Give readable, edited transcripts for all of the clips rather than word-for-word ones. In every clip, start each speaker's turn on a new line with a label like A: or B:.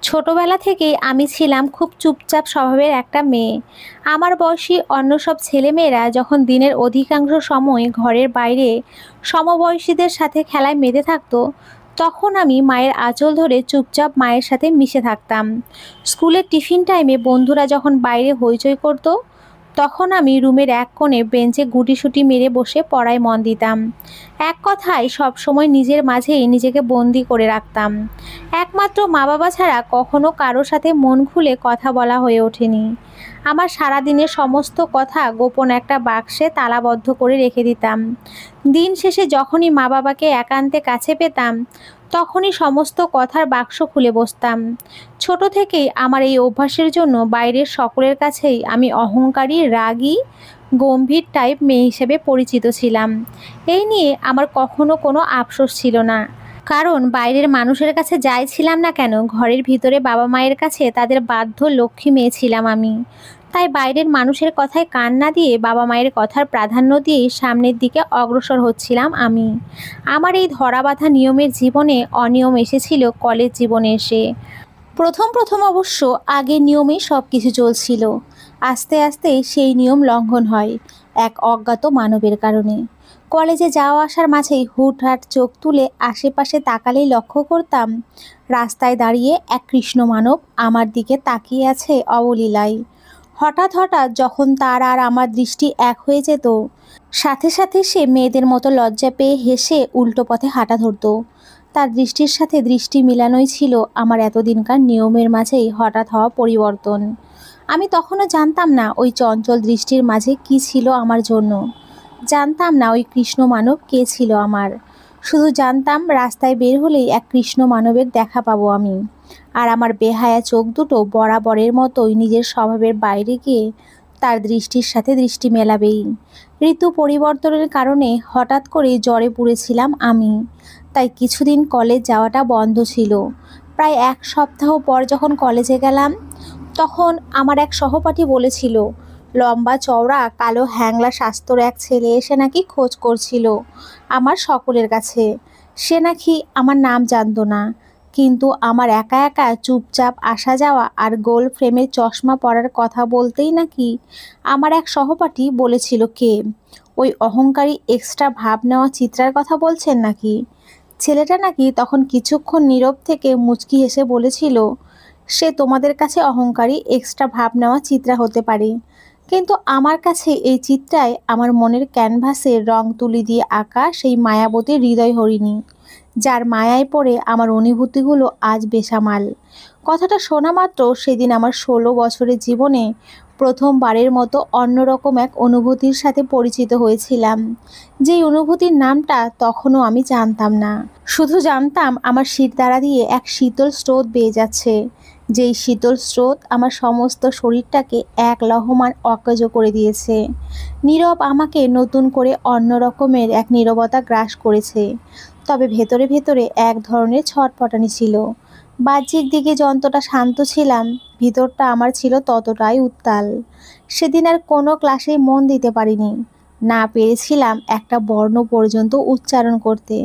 A: ছোটবেলা থেকেই আমি ছিলাম খুব চুপচাপ স্বভাবের একটা মেয়ে। আমার বয়সী অন্য সব ছেলেমেয়েরা যখন দিনের অধিকাংশ সময় ঘরের বাইরে সমবয়সীদের সাথে খেলায় মেতে থাকতো, তখন আমি মায়ের আঁচল ধরে চুপচাপ মায়ের সাথে মিশে থাকতাম। স্কুলের টিফিন টাইমে বন্ধুরা যখন বাইরে হইচই করতো, তখন আমি রুমের এক কোণে বেঞ্চে গুটিসুটি মেরে বসে পড়ায় মন দিতাম। এক কথায় সবসময় নিজের মাঝেই নিজেকে বন্দি করে রাখতাম। একমাত্র মা বাবা ছাড়া কখনো কারো সাথে মন খুলে কথা বলা হয়ে ওঠেনি। আমার সারাদিনের সমস্ত কথা গোপন একটা বাক্সে তালাবদ্ধ করে রেখে দিতাম। দিন শেষে যখনই মা বাবাকে একান্তে কাছে পেতাম, তখনই সমস্ত কথার বাক্স খুলে বসতাম। ছোট থেকেই আমার এই অভ্যাসের জন্য বাইরের সকলের কাছেই আমি অহংকারী, রাগী, গম্ভীর টাইপ মেয়ে হিসেবে পরিচিত ছিলাম। এই নিয়ে আমার কখনো কোনো আফসোস ছিল না। কারণ বাইরের মানুষের কাছে যাই ছিলাম না কেন, ঘরের ভিতরে বাবা মায়ের কাছে তাদের বাধ্য লক্ষ্মী মেয়ে ছিলাম আমি। তাই বাইরের মানুষের কথায় কান না দিয়ে বাবা মায়ের কথার প্রাধান্য দিয়েই সামনের দিকে অগ্রসর হচ্ছিলাম আমি। আমার এই ধরাবাঁধা নিয়মের জীবনে অনিয়ম এসেছিল কলেজ জীবনে এসে। প্রথম প্রথম অবশ্য আগের নিয়মেই সব কিছু চলছিল। আস্তে আস্তে সেই নিয়ম লঙ্ঘন হয় এক অজ্ঞাত মানবের কারণে। কলেজে যাওয়া আসার মাঝেই হুটহাট চোখ তুলে আশেপাশে তাকালেই লক্ষ্য করতাম রাস্তায় দাঁড়িয়ে এক কৃষ্ণ মানব আমার দিকে তাকিয়ে আছে অবলীলায়। হঠাৎ হঠাৎ যখন তার আর আমার দৃষ্টি এক হয়ে যেত, সাথে সাথে সে মেয়েদের মতো লজ্জা পেয়ে হেসে উল্টো পথে হাঁটা ধরতো। তার দৃষ্টির সাথে দৃষ্টি মিলানোই ছিল আমার এতদিনকার নিয়মের মাঝেই হঠাৎ হওয়া পরিবর্তন। আমি তখনও জানতাম না ওই চঞ্চল দৃষ্টির মাঝে কি ছিল আমার জন্য। জানতাম না ওই কৃষ্ণ মানব কে ছিল আমার। শুধু জানতাম রাস্তায় বের হলেই এক কৃষ্ণ মানবের দেখা পাবো আমি। আর আমার বেহায়া চোখ দুটো বরাবরের মতোই নিজের স্বভাবের বাইরে গিয়ে তার দৃষ্টির সাথে দৃষ্টি মেলাবেই। ঋতু পরিবর্তনের কারণে হঠাৎ করে জ্বরে পুড়েছিলাম আমি। তাই কিছুদিন কলেজ যাওয়াটা বন্ধ ছিল। প্রায় এক সপ্তাহ পর যখন কলেজে গেলাম, তখন আমার এক সহপাঠী বলেছিল লম্বা চওড়া কালো হ্যাংলা স্বাস্থ্যর এক ছেলে এসে নাকি খোঁজ করছিল আমার সকলের কাছে। সে নাকি আমার নাম জানতো না, কিন্তু আমার একা একা চুপচাপ আসা যাওয়া আর গোল ফ্রেমের চশমা পরার কথা বলতেই নাকি আমার এক সহপাঠী বলেছিল, কে ওই অহংকারী এক্সট্রা ভাব নেওয়া চিত্রার কথা বলছেন নাকি? ছেলেটা নাকি তখন কিছুক্ষণ নীরব থেকে মুচকি হেসে বলেছিল, সে তোমাদের কাছে অহংকারী এক্সট্রা ভাব নেওয়া চিত্রা হতে পারে, কিন্তু আমার কাছে এই চিত্রায় আমার মনের ক্যানভাসে রং তুলি দিয়ে আঁকা সেই মায়াবতী হৃদয় হরিণী, যার মায়ায় পড়ে আমার অনুভূতিগুলো আজ বেসামাল। কথাটা শোনা মাত্র সেদিন আমার 16 বছরের জীবনে প্রথমবারের মতো অন্যরকম এক অনুভূতির সাথে পরিচিত হয়েছিলাম, যেই অনুভূতির নামটা তখনও আমি জানতাম না। শুধু জানতাম আমার শিরদাঁড়া দিয়ে এক শীতল স্রোত বেয়ে যাচ্ছে, যেই শীতল স্রোত আমার সমস্ত শরীরটাকে এক লহমান অকেজো করে দিয়েছে। নীরব আমাকে নতুন করে অন্য রকমের এক নীরবতা গ্রাস করেছে। তবে ভেতরে ভেতরে এক ধরনের ছটফটানি ছিল। বাহ্যিক দিকে যতটা শান্ত ছিলাম, ভিতরটা আমার ছিল ততটাই উত্তাল। সেদিন আর কোনো ক্লাসেই মন দিতে পারিনি, না পেরেছিলাম একটা বর্ণ পর্যন্ত উচ্চারণ করতে।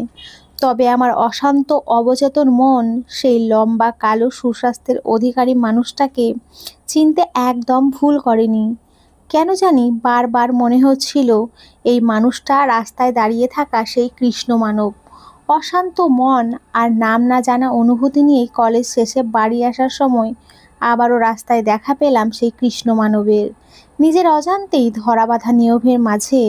A: তবে আমার অশান্ত অবচেতন মন সেই লম্বা কালো সুস্বাস্থ্যের অধিকারী মানুষটাকে চিনতে একদম ভুল করেনি। কেন জানি বারবার মনে হচ্ছিল এই মানুষটা রাস্তায় দাঁড়িয়ে থাকা সেই কৃষ্ণ মানব। অশান্ত মন আর নাম না জানা অনুভূতি নিয়েই কলেজ শেষে বাড়ি আসার সময় আবারও রাস্তায় দেখা পেলাম সেই কৃষ্ণ মানবের। নিজের অজান্তেই ধরাবাঁধা নিয়মের মাঝে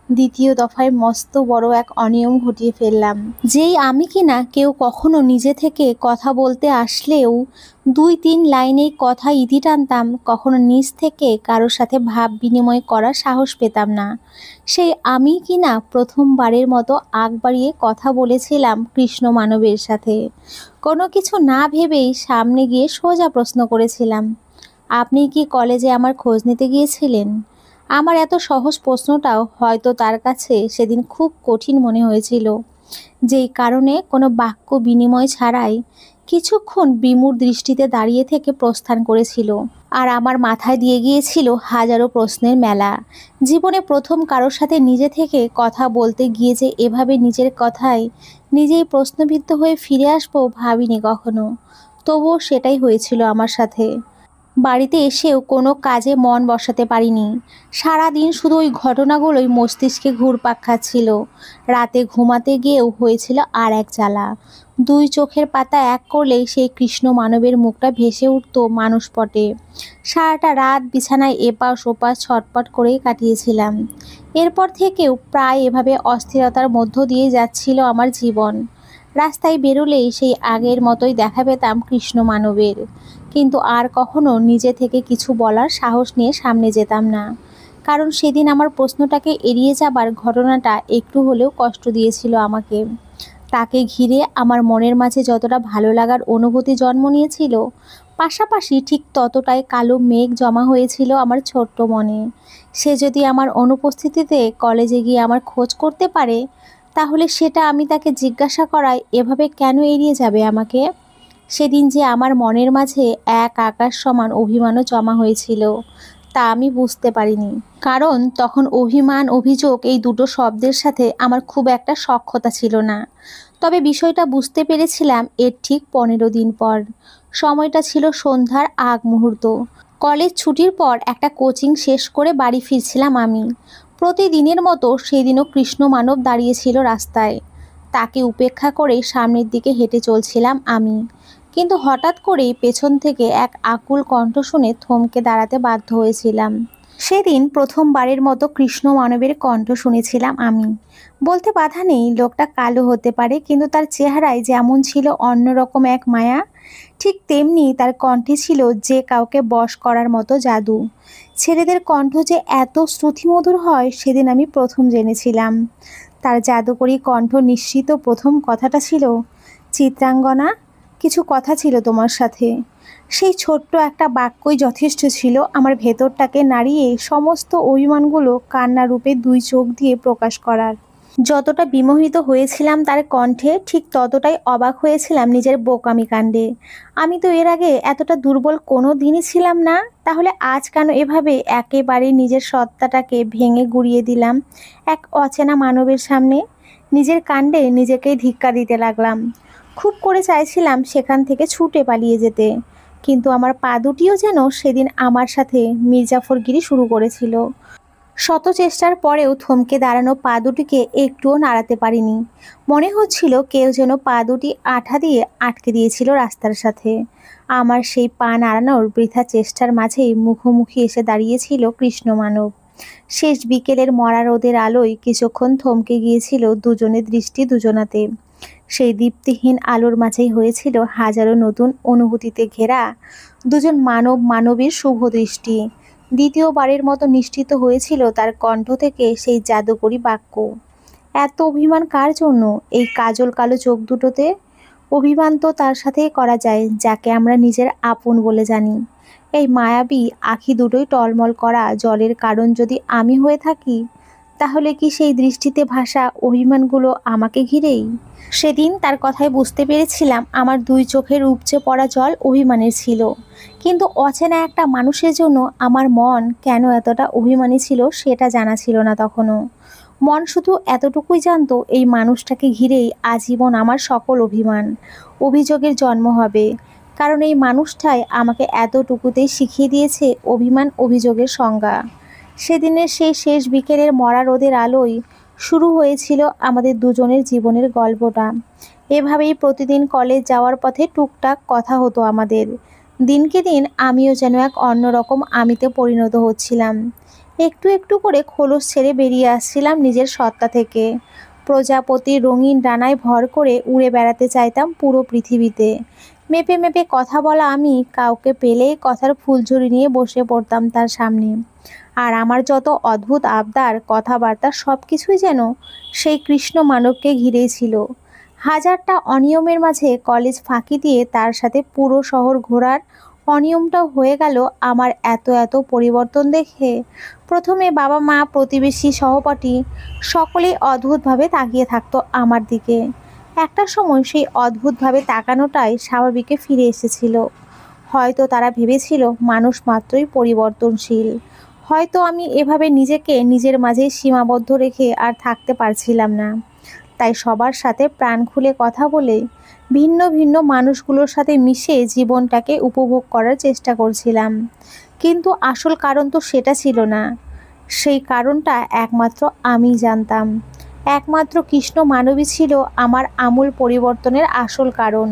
A: দ্বিতীয় দফায় মস্ত বড় এক অনিয়ম ঘটিয়ে ফেললাম। যেই আমি কিনা কেউ কখনো নিজে থেকে কথা বলতে আসলেও 2-3 লাইনেই কথা ইতি টানতাম, কখনো নিজ থেকে কারোর সাথে ভাব বিনিময় করার সাহস পেতাম না, সেই আমি কিনা প্রথমবারের মতো আগ বাড়িয়ে কথা বলেছিলাম কৃষ্ণ মানবের সাথে। কোনো কিছু না ভেবেই সামনে গিয়ে সোজা প্রশ্ন করেছিলাম, আপনি কি কলেজে আমার খোঁজ নিতে গিয়েছিলেন? আমার এত সহজ প্রশ্নটাও হয়তো তার কাছে সেদিন খুব কঠিন মনে হয়েছিল, যেই কারণে কোনো বাক্য বিনিময় ছাড়াই কিছুক্ষণ বিমূঢ় দৃষ্টিতে দাঁড়িয়ে থেকে প্রস্থান করেছিল। আর আমার মাথায় দিয়ে গিয়েছিল হাজারো প্রশ্নের মেলা। জীবনে প্রথম কারোর সাথে নিজে থেকে কথা বলতে গিয়ে যে এভাবে নিজের কথায় নিজেই প্রশ্নবিদ্ধ হয়ে ফিরে আসবো ভাবিনি কখনো। তবুও সেটাই হয়েছিল আমার সাথে। বাড়িতে এসেও কোনো কাজে মন বসাতে পারিনি। সারাদিন শুধু ওই ঘটনাগুলোই মস্তিষ্কে ঘুরপাক খাচ্ছিল। রাতে ঘুমাতে গিয়েও হয়েছিল আর এক জ্বালা। দুই চোখের পাতা এক করলেই সেই কৃষ্ণ মানবের মুখটা ভেসে উঠত মানুষপটে। সারাটা রাত বিছানায় এপাশ ওপাশ ছটপট করেই কাটিয়েছিলাম। এরপর থেকেও প্রায় এভাবে অস্থিরতার মধ্য দিয়ে যাচ্ছিল আমার জীবন। রাস্তায় বেরোলেই সেই আগের মতোই দেখা পেতাম কৃষ্ণ মানবের, কিন্তু আর কখনো নিজে থেকে কিছু বলার সাহস নিয়ে সামনে যেতাম না। কারণ সেদিন আমার প্রশ্নটাকে এড়িয়ে যাবার ঘটনাটা একটু হলেও কষ্ট দিয়েছিল আমাকে। তাকে ঘিরে আমার মনের মাঝে যতটা ভালো লাগার অনুভূতি জন্ম নিয়েছিল, পাশাপাশি ঠিক ততটাই কালো মেঘ জমা হয়েছিল আমার ছোট্ট মনে। সে যদি আমার অনুপস্থিতিতে কলেজে গিয়ে আমার খোঁজ করতে পারে, তাহলে সেটা আমি তাকে জিজ্ঞাসা করায় এভাবে কেন এড়িয়ে যাবে আমাকে? সেদিন যে আমার মনের মাঝে এক আকাশ সমান অভিমানও জমা হয়েছিল, তা আমি বুঝতে পারিনি। কারণ তখন অভিমান অভিযোগ এই দুটো শব্দের সাথে আমার খুব একটা সখ্যতা ছিল না। তবে বিষয়টা বুঝতে পেরেছিলাম এর ঠিক 15 দিন পর। সময়টা ছিল সন্ধ্যার আগ মুহূর্ত। কলেজ ছুটির পর একটা কোচিং শেষ করে বাড়ি ফিরছিলাম আমি। প্রতিদিনের মতো সেদিনও কৃষ্ণ মানব দাঁড়িয়েছিল রাস্তায়। তাকে উপেক্ষা করে সামনের দিকে হেঁটে চলছিলাম আমি। কিন্তু হঠাৎ করেই পেছন থেকে এক আকুল কণ্ঠ শুনে থমকে দাঁড়াতে বাধ্য হয়েছিলাম। সেদিন প্রথমবারের মতো কৃষ্ণ মানবের কণ্ঠ শুনেছিলাম আমি। বলতে বাধা নেই, লোকটা কালো হতে পারে, কিন্তু তার চেহারায় যেমন ছিল অন্যরকম এক মায়া, ঠিক তেমনি তার কণ্ঠে ছিল যে কাউকে বশ করার মতো জাদু। ছেলেদের কণ্ঠ যে এত শ্রুতিমধুর হয় সেদিন আমি প্রথম জেনেছিলাম। তার জাদুকরী কণ্ঠ নিঃসৃত প্রথম কথাটা ছিল, চিত্রাঙ্গনা, কিছু কথা ছিল তোমার সাথে। সেই ছোট্ট একটা বাক্যই যথেষ্ট ছিল আমার ভেতরটাকে নাড়িয়ে সমস্ত অভিমানগুলো কান্না রূপে দুই চোখ দিয়ে প্রকাশ করার। যতটা বিমোহিত হয়েছিলাম তার কণ্ঠে, ঠিক ততটাই অবাক হয়েছিলাম নিজের বোকামি কাণ্ডে। আমি তো এর আগে এতটা দুর্বল কোনো দিনই ছিলাম না। তাহলে আজ কেন এভাবে একেবারে নিজের সত্তাটাকে ভেঙে গুঁড়িয়ে দিলাম এক অচেনা মানবের সামনে? নিজের কাণ্ডে নিজেকেই ধিক্কার দিতে লাগলাম। খুব করে চাইছিলাম সেখান থেকে ছুটে পালিয়ে যেতে, কিন্তু আমার পা দুটিও যেন সেদিন আমার সাথে মির্জাফরগিরি শুরু করেছিল। শত চেষ্টার পরেও থমকে দাঁড়ানো পা দুটিকে একটুও নাড়াতে পারিনি। মনে হচ্ছিল কেউ যেন পা দুটি আঠা দিয়ে আটকে দিয়েছিল রাস্তার সাথে। আমার সেই পা নাড়ানোর বৃথা চেষ্টার মাঝেই মুখোমুখি এসে দাঁড়িয়েছিল কৃষ্ণ মানব। শেষ বিকেলের মরা রোদের আলোয় কিছুক্ষণ থমকে গিয়েছিল দুজনের দৃষ্টি দুজনাতে। সেই দীপ্তিহীন আলোর মাঝেই হয়েছিল হাজারো নতুন অনুভূতিতে ঘেরা দুজন মানব মানবীর শুভ দৃষ্টি। দ্বিতীয়বারের মতো নিশ্চিত হয়েছিল তার কণ্ঠ থেকে সেই জাদুকরী বাক্য, এত অভিমান কার জন্য এই কাজল কালো চোখ দুটোতে? অভিমান তো তার সাথেই করা যায় যাকে আমরা নিজের আপন বলে জানি। এই মায়াবী আখি দুটোই টলমল করা জলের কারণ যদি আমি হয়ে থাকি, তাহলে কি সেই দৃষ্টিতে ভাসা অভিমানগুলো আমাকে ঘিরেই? সেদিন তার কথায় বুঝতে পেরেছিলাম আমার দুই চোখের উপচে পড়া জল অভিমানের ছিল। কিন্তু অচেনা একটা মানুষের জন্য আমার মন কেন এতটা অভিমানী ছিল সেটা জানা ছিল না তখনও। মন শুধু এতটুকুই জানতো এই মানুষটাকে ঘিরেই আজীবন আমার সকল অভিমান অভিযোগের জন্ম হবে। কারণ এই মানুষটাই আমাকে এতটুকুতেই শিখিয়ে দিয়েছে অভিমান অভিযোগের সংজ্ঞা। সেদিনের সেই শেষ বিকেলের মরা রোদের আলোয় শুরু হয়েছিল আমাদের দুজনের জীবনের গল্পটা। এভাবেই প্রতিদিন কলেজ যাওয়ার পথে টুকটাক কথা হতো আমাদের। দিনকে দিন আমিও যেন এক অন্যরকম আমিতে পরিণত হচ্ছিলাম। একটু একটু করে খোলস ছেড়ে বেরিয়ে আসছিলাম নিজের সত্তা থেকে। প্রজাপতির রঙিন ডানায় ভর করে উড়ে বেড়াতে চাইতাম পুরো পৃথিবীতে। মেপে মেপে কথা বলা আমি কাউকে পেলেই কথার ফুলঝুরি নিয়ে বসে পড়তাম তার সামনে। আর আমার যত অদ্ভুত আবদার কথাবার্তা সব কিছুই যেন সেই কৃষ্ণ মানবকে ঘিরেই ছিল। হাজারটা অনিয়মের মাঝে কলেজ ফাঁকি দিয়ে তার সাথে পুরো শহর ঘোরার অনিয়মটাও হয়ে গেল আমার এত এত পরিবর্তন দেখে। প্রথমে বাবা মা প্রতিবেশী সহপাঠী সকলেই অদ্ভুতভাবে তাকিয়ে থাকতো আমার দিকে। একটা সময় সেই অদ্ভুতভাবে তাকানোটাই স্বাভাবিকে ফিরে এসেছিল। হয়তো তারা ভেবেছিল মানুষ মাত্রই পরিবর্তনশীল। হয়তো আমি এভাবে নিজেকে নিজের মাঝেই সীমাবদ্ধ রেখে আর থাকতে পারছিলাম না। তাই সবার সাথে প্রাণ খুলে কথা বলে ভিন্ন ভিন্ন মানুষগুলোর সাথে মিশে জীবনটাকে উপভোগ করার চেষ্টা করছিলাম। কিন্তু আসল কারণ তো সেটা ছিল না। সেই কারণটা একমাত্র আমি জানতাম। একমাত্র কৃষ্ণ মানবী ছিল আমার আমূল পরিবর্তনের আসল কারণ।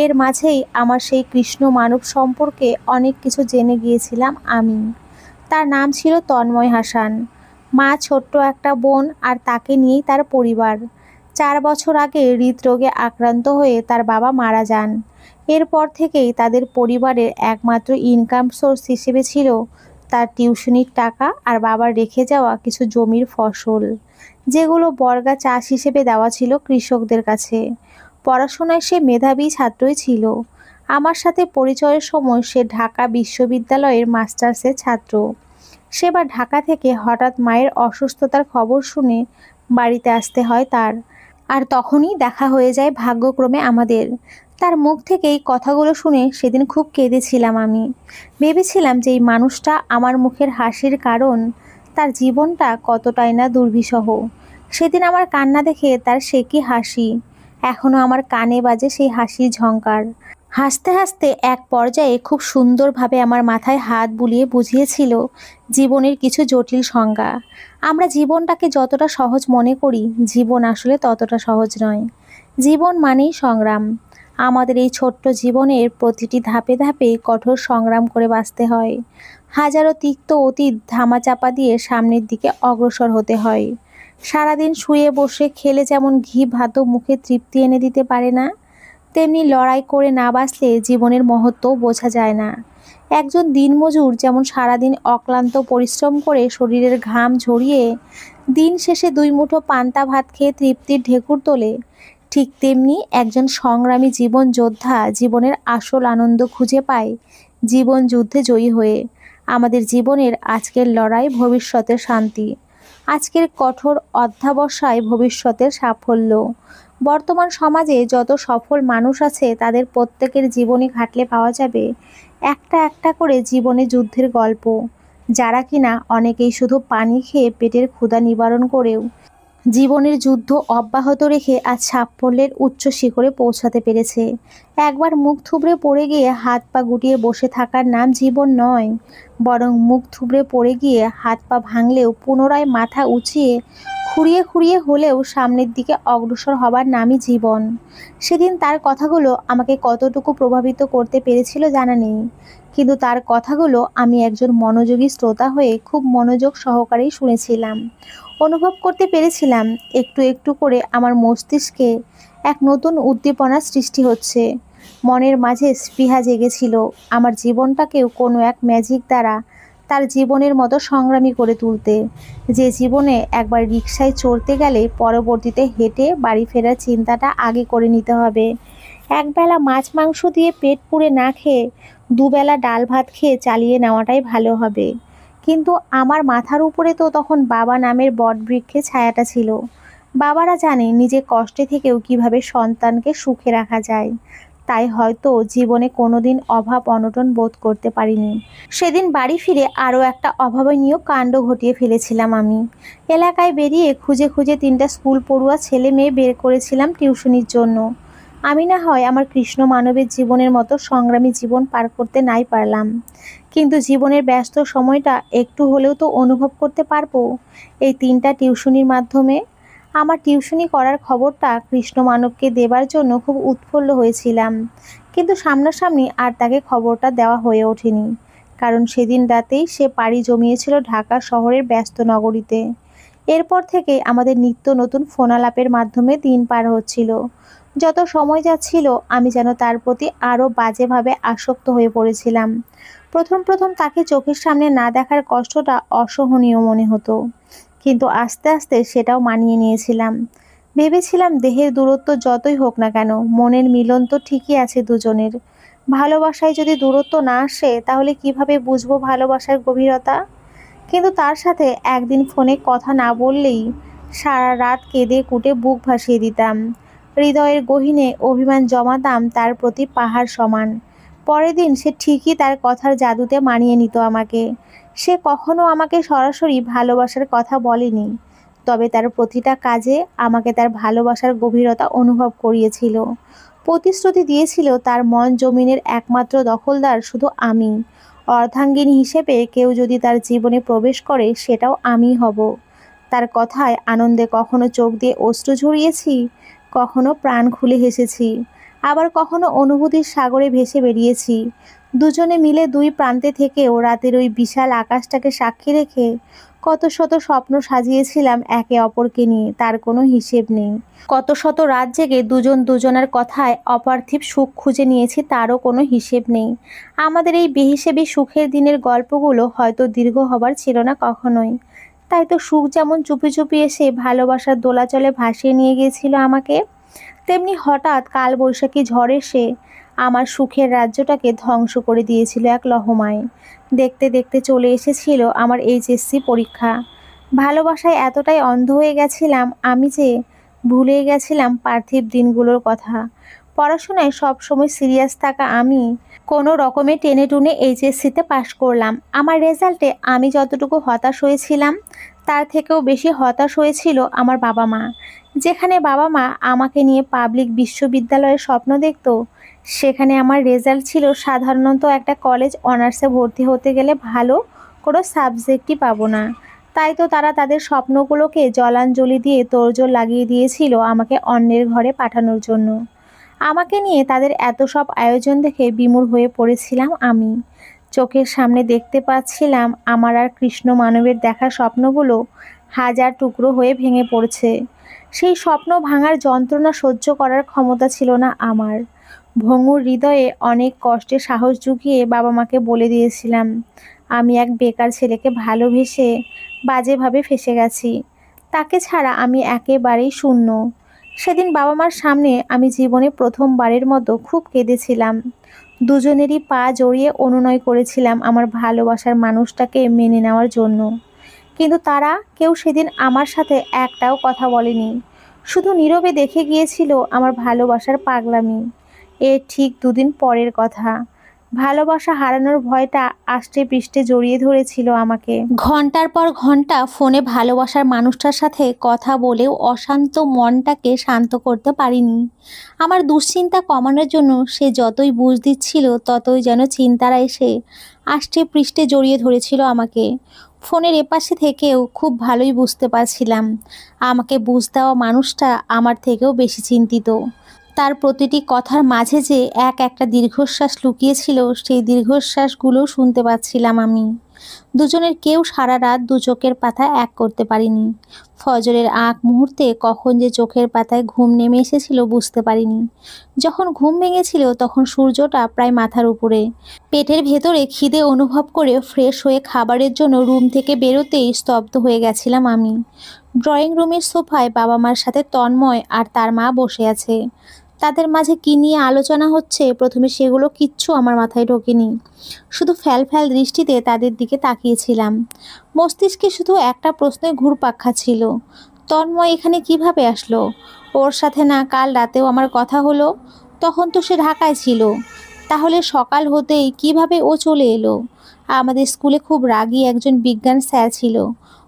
A: এর মাঝেই আমার সেই কৃষ্ণ মানব সম্পর্কে অনেক কিছু জেনে গিয়েছিলাম আমি। তার নাম ছিল তন্ময় হাসান। মা ছোট্ট একটা বোন আর তাকে নিয়েই তার পরিবার। 4 বছর আগে হৃদরোগে আক্রান্ত হয়ে তার বাবা মারা যান। এরপর থেকেই তাদের পরিবারের একমাত্র ইনকাম সোর্স হিসেবে ছিল তার টিউশনির টাকা আর বাবার রেখে যাওয়া কিছু জমির ফসল, যেগুলো বর্গা চাষ হিসেবে দেওয়া ছিল কৃষকদের কাছে। পড়াশোনায় সে মেধাবী ছাত্রই ছিল। আমার সাথে পরিচয়ের সময় সে ঢাকা বিশ্ববিদ্যালয়ের মাস্টার্সের ছাত্র। সেবার ঢাকা থেকে হঠাৎ মায়ের অসুস্থতার খবর শুনে বাড়িতে আসতে হয় তার। আর তখনই দেখা হয়ে যায় ভাগ্যক্রমে আমাদের। তার মুখ থেকে এই কথাগুলো শুনে সেদিন খুব কেঁদেছিলাম আমি। ভেবেছিলাম যে এই মানুষটা আমার মুখের হাসির কারণ, তার জীবনটা কতটাই না দুর্বিষহ। সেদিন আমার কান্না দেখে তার সে কি হাসি! এখনো আমার কানে বাজে সেই হাসির ঝংকার। হাসতে হাসতে এক পর্যায়ে খুব সুন্দরভাবে আমার মাথায় হাত বুলিয়ে বুঝিয়েছিল জীবনের কিছু জটিল সংজ্ঞা। আমরা জীবনটাকে যতটা সহজ মনে করি, জীবন আসলে ততটা সহজ নয়। জীবন মানেই সংগ্রাম। আমাদের এই ছোট্ট জীবনের প্রতিটি ধাপে ধাপে কঠোর সংগ্রাম করে বাঁচতে হয়। হাজারো তিক্ত অতীত ধামাচাপা দিয়ে সামনের দিকে অগ্রসর হতে হয়। সারাদিন শুয়ে বসে খেলে যেমন ঘি ভাতও মুখে তৃপ্তি এনে দিতে পারে না, তেমনি লড়াই করে না বাঁচলে জীবনের মহত্বও বোঝা যায় না। একজন দিনমজুর যেমন সারাদিন অক্লান্ত পরিশ্রম করে শরীরের ঘাম ঝরিয়ে দিন শেষে 2 মুঠো পান্তা ভাত খেয়ে তৃপ্তির ঢেকুর তোলে, ঠিক তেমনি একজন সংগ্রামী জীবন যোদ্ধা জীবনের আসল আনন্দ খুঁজে পায় জীবন যুদ্ধে জয়ী হয়ে। আমাদের জীবনের আজকের লড়াই ভবিষ্যতের শান্তি, আজকের কঠোর অধ্যবসায় ভবিষ্যতের সাফল্য। বর্তমান সমাজে যত সফল মানুষ আছে তাদের প্রত্যেকের জীবনে ঘাটলে পাওয়া যাবে একটা একটা করে জীবনে যুদ্ধের গল্প, যারা কিনা অনেকেই শুধু পানি খেয়ে পেটের ক্ষুধা নিবারণ করেও জীবনের যুদ্ধ অব্যাহত রেখে আজ সাফল্যের উচ্চ শিখরে পৌঁছাতে পেরেছে। একবার মুখ থুবড়ে পড়ে গিয়ে হাত পা গুটিয়ে বসে থাকার নাম জীবন নয়, বরং মুখ থুবড়ে পড়ে গিয়ে হাত পা ভাঙলেও পুনরায় মাথা উঁচিয়ে খুঁড়িয়ে খুঁড়িয়ে হলেও সামনের দিকে অগ্রসর হবার নামই জীবন। সেদিন তার কথাগুলো আমাকে কতটুকু প্রভাবিত করতে পেরেছিল জানা নেই, কিন্তু তার কথাগুলো আমি একজন মনোযোগী শ্রোতা হয়ে খুব মনোযোগ সহকারেই শুনেছিলাম। অনুভব করতে পেরেছিলাম একটু একটু করে আমার মস্তিষ্কে এক নতুন উদ্দীপনার সৃষ্টি হচ্ছে। মনের মাঝে স্পৃহা জেগেছিল আমার জীবনটাকেও কোনো এক ম্যাজিক দ্বারা তার জীবনের মতো সংগ্রামী করে তুলতে, যে জীবনে একবার রিকশায় চড়তে গেলে পরবর্তীতে হেঁটে বাড়ি ফেরার চিন্তাটা আগে করে নিতে হবে। একবেলা মাছ মাংস দিয়ে পেট পুড়ে না খেয়ে দুবেলা ডাল ভাত খেয়ে চালিয়ে নেওয়াটাই ভালো হবে। কিন্তু আমার মাথার উপরে তো তখন বাবা নামের বটবৃক্ষের ছায়াটা ছিল। বাবারা জানে নিজে কষ্টে থেকেও কিভাবে সন্তানকে সুখে রাখা যায়। তাই হয়তো জীবনে কোনোদিন অভাব অনটন বোধ করতে পারিনি। সেদিন বাড়ি ফিরে আরও একটা অভাবনীয় কাণ্ড ঘটিয়ে ফেলেছিলাম আমি। এলাকায় বেরিয়ে খুঁজে খুঁজে 3টা স্কুল পড়ুয়া ছেলে মেয়ে বের করেছিলাম টিউশনির জন্য। আমি না হয় আমার কৃষ্ণ মানবের জীবনের মতো সংগ্রামী জীবন পার করতে নাই পারলাম, কিন্তু জীবনের ব্যস্ত সময়টা একটু হলেও তো অনুভব করতে পারবো এই 3টা টিউশনির মাধ্যমে। আমার টিউশনি করার খবরটা কৃষ্ণ মানবকে দেবার জন্য খুব উৎফুল্ল হয়েছিলাম, কিন্তু সামনাসামনি আর তাকে খবরটা দেওয়া হয়ে ওঠেনি, কারণ সেদিন রাতেই সে পাড়ি জমিয়েছিল ঢাকা শহরের ব্যস্ত নগরীতে। এরপর থেকে আমাদের নিত্য নতুন ফোনালাপের মাধ্যমে দিন পার হচ্ছিল। যত সময় যাচ্ছিল আমি যেন তার প্রতি আরও বাজেভাবে আসক্ত হয়ে পড়েছিলাম। প্রথম প্রথম তাকে চোখের সামনে না দেখার কষ্টটা অসহনীয় মনে হতো, কিন্তু আস্তে আস্তে সেটাও মানিয়ে নিয়েছিলাম। ভেবেছিলাম দেহের দূরত্ব যতই হোক না কেন, মনের মিলন তো ঠিকই আছে দুজনের। ভালোবাসায় যদি দূরত্ব না আসে তাহলে কিভাবে বুঝবো ভালোবাসার গভীরতা? কিন্তু তার সাথে একদিন ফোনে কথা না বললেই সারা রাত কেঁদে কুটে বুক ভাসিয়ে দিতাম। হৃদয়ের গহীনে অভিমান জমাতাম তার প্রতি পাহাড় সমান। পরের দিন সে ঠিকই তার কথার জাদুতে মানিয়ে নিত আমাকে। সে কখনো আমাকে সরাসরি ভালোবাসার কথা বলেনি, তবে তার প্রতিটা কাজে আমাকে তার ভালোবাসার গভীরতা অনুভব করিয়েছিল। প্রতিশ্রুতি দিয়েছিল তার মন জমিনের একমাত্র দখলদার শুধু আমি। অর্ধাঙ্গিনী হিসেবে কেউ যদি তার জীবনে প্রবেশ করে সেটাও আমি হব। তার কথায় আনন্দে কখনো চোখ দিয়ে অশ্রু ঝরিয়েছি, কখনো প্রাণ খুলে হেসেছি, আবার কখনো অনুভূতির সাগরে ভেসে বেরিয়েছি। দুজনে মিলে দুই প্রান্তে থেকেও রাতের ওই বিশাল আকাশটাকে সাক্ষী রেখে কত শত স্বপ্ন সাজিয়েছিলাম একে অপরকে নিয়ে, তার কোনো হিসেব নেই। কত শত রাত জেগে দুজন দুজনের কথায় অপার্থিব সুখ খুঁজে নিয়েছি, তারও কোনো হিসেব নেই। আমাদের এই বেহিসেবি সুখের দিনের গল্পগুলো হয়তো দীর্ঘ হবার ছিল না কখনোই। তাই তো সুখ যেমন চুপি চুপি এসে ভালোবাসার দোলাচলে ভাসিয়ে নিয়ে গিয়েছিল আমাকে, তেমনি হঠাৎ কালবৈশাখী ঝড় এসে আমার সুখের রাজ্যটাকে ধ্বংস করে দিয়েছিল এক লহমায়। দেখতে দেখতে চলে এসেছিল আমার এইচএসসি পরীক্ষা। ভালোবাসায় এতটাই অন্ধ হয়ে গেছিলাম আমি যে ভুলে গেছিলাম পার্থিব দিনগুলোর কথা। পড়াশোনায় সবসময় সিরিয়াস থাকা আমি কোনো রকমে টেনে টুনে এইচএসসিতে পাশ করলাম। আমার রেজাল্টে আমি যতটুকু হতাশ হয়েছিলাম তার থেকেও বেশি হতাশ হয়েছিল আমার বাবা মা। যেখানে বাবা মা আমাকে নিয়ে পাবলিক বিশ্ববিদ্যালয়ের স্বপ্ন দেখত, সেখানে আমার রেজাল্ট ছিল সাধারণত একটা কলেজ অনার্সে ভর্তি হতে গেলে ভালো কোনো সাবজেক্টই পাবো না। তাই তো তারা তাদের স্বপ্নগুলোকে জলাঞ্জলি দিয়ে তোড়জোড় লাগিয়ে দিয়েছিল আমাকে অন্যের ঘরে পাঠানোর জন্য। আমাকে নিয়ে তাদের এত সব আয়োজন দেখে বিমূঢ় হয়ে পড়েছিলাম আমি। চোখের সামনে দেখতে পাচ্ছিলাম আমার আর কৃষ্ণ মানবের দেখা স্বপ্নগুলো হাজার টুকরো হয়ে ভেঙে পড়ছে। সেই স্বপ্ন ভাঙার যন্ত্রণা সহ্য করার ক্ষমতা ছিল না আমার। ভঙ্গুর হৃদয়ে অনেক কষ্টে সাহস জুগিয়ে বাবা মাকে বলে দিয়েছিলাম আমি এক বেকার ছেলেকে ভালোবেসে বাজেভাবে ফেঁসে গেছি। তাকে ছাড়া আমি একেবারেই শূন্য। সেদিন বাবা মার সামনে আমি জীবনে প্রথমবারের মতো খুব কেঁদেছিলাম। দুজনেরই পা জড়িয়ে অনুনয় করেছিলাম আমার ভালোবাসার মানুষটাকে মেনে নেওয়ার জন্য। কিন্তু তারা কেউ সেদিন আমার সাথে একটাও কথা বলেনি, শুধু নীরবে দেখে গিয়েছিল আমার ভালোবাসার পাগলামি। এর ঠিক দুদিন পরের কথা। ভালোবাসা হারানোর ভয়টা আষ্টে পৃষ্ঠে জড়িয়ে ধরেছিল আমাকে। ঘন্টার পর ঘন্টা ফোনে ভালোবাসার মানুষটার সাথে কথা বলেও অশান্ত মনটাকে শান্ত করতে পারিনি। আমার দুশ্চিন্তা কমানোর জন্য সে যতই বুঝ দিচ্ছিল ততই যেন চিন্তারা এসে আষ্টে পৃষ্ঠে জড়িয়ে ধরেছিল আমাকে। ফোনের এপাশে থেকেও খুব ভালোই বুঝতে পারছিলাম আমাকে বুঝ দেওয়া মানুষটা আমার থেকেও বেশি চিন্তিত। তার প্রতিটি কথার মাঝে যে একটা দীর্ঘশ্বাস লুকিয়েছিল, সেই দীর্ঘশ্বাসগুলোও শুনতে পাচ্ছিলাম আমি। দুজনের কেউ সারা রাত দু চোখের পাতা এক করতে পারিনি। ফজরের আগ মুহূর্তে কখন যে চোখের পাতায় ঘুম নেমে এসেছিল বুঝতে পারিনি। যখন ঘুম ভেঙেছিল তখন সূর্যটা প্রায় মাথার উপরে। পেটের ভেতরে খিদে অনুভব করে ফ্রেশ হয়ে খাবারের জন্য রুম থেকে বেরোতেই স্তব্ধ হয়ে গেছিলাম আমি। ড্রয়িং রুমের সোফায় বাবা মার সাথে তন্ময় আর তার মা বসে আছে। তাদের মাঝে কী নিয়ে আলোচনা হচ্ছে প্রথমে সেগুলো কিচ্ছু আমার মাথায় ঢোকেনি। শুধু ফ্যাল দৃষ্টিতে তাদের দিকে তাকিয়েছিলাম। মস্তিষ্কে শুধু একটা প্রশ্নে ঘুরপাক খাচ্ছিল, তন্ময় এখানে কিভাবে আসলো? ওর সাথে না কাল রাতেও আমার কথা হলো? তখন তো সে ঢাকায় ছিল। তাহলে সকাল হতেই কিভাবে ও চলে এলো? আমাদের স্কুলে খুব রাগী একজন বিজ্ঞান স্যার ছিল।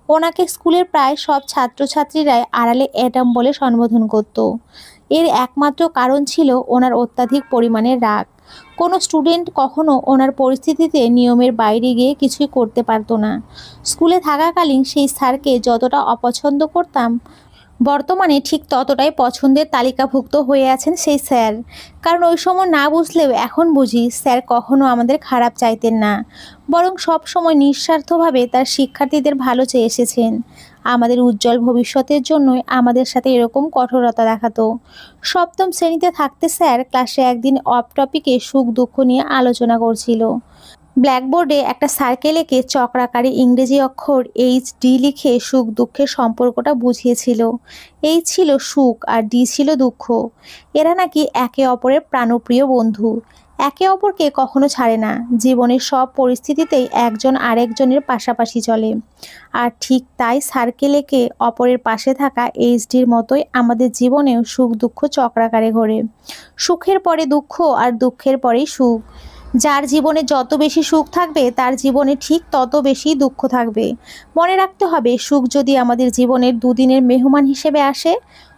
A: ওনাকে স্কুলের প্রায় সব ছাত্রছাত্রীরাই আড়ালে অ্যাটম বলে সম্বোধন করত। এর একমাত্র কারণ ছিল ওনার অত্যাধিক পরিমাণের রাগ। কোনো স্টুডেন্ট কখনো ওনার পরিস্থিতিতে নিয়মের বাইরে গিয়ে কিছুই করতে পারতো না। স্কুলে থাকাকালীন সেই স্যারকে যতটা অপছন্দ করতাম, বর্তমানে ঠিক ততটাই পছন্দের তালিকাভুক্ত হয়ে আছেন সেই স্যার। কারণ ওই সময় না বুঝলেও এখন বুঝি স্যার কখনো আমাদের খারাপ চাইতেন না, বরং সব সময় নিঃস্বার্থভাবে তার শিক্ষার্থীদের ভালো চেয়ে এসেছেন। আমাদের উজ্জ্বল ভবিষ্যতের জন্যই আমাদের সাথে এরকম কঠোরতা দেখাতো। সপ্তম শ্রেণীতে থাকতে স্যার ক্লাসে একদিন অফ টপিকে সুখ দুঃখ নিয়ে আলোচনা করছিল। ব্ল্যাকবোর্ডে একটা সার্কেল এঁকে চক্রাকারে ইংরেজি অক্ষর HD লিখে সুখ দুঃখের সম্পর্কটা বুঝিয়েছিল। এইচ ছিল সুখ আর ডি ছিল দুঃখ। এরা নাকি একে অপরের প্রাণপ্রিয় বন্ধু, একে অপরকে কখনো ছাড়ে না। জীবনের সব পরিস্থিতিতেই একজন আরেকজনের পাশাপাশি চলে। আর ঠিক তাই সার্কেল এঁকে অপরের পাশে থাকা HDর মতোই আমাদের জীবনেও সুখ দুঃখ চক্রাকারে ঘোরে। সুখের পরে দুঃখ আর দুঃখের পরেই সুখ। যার জীবনে যত বেশি সুখ থাকবে তার জীবনে ঠিক তত বেশি দুঃখ থাকবে। মনে রাখতে হবে, সুখ যদি আমাদের জীবনের দুদিনের মেহমান হিসেবে আসে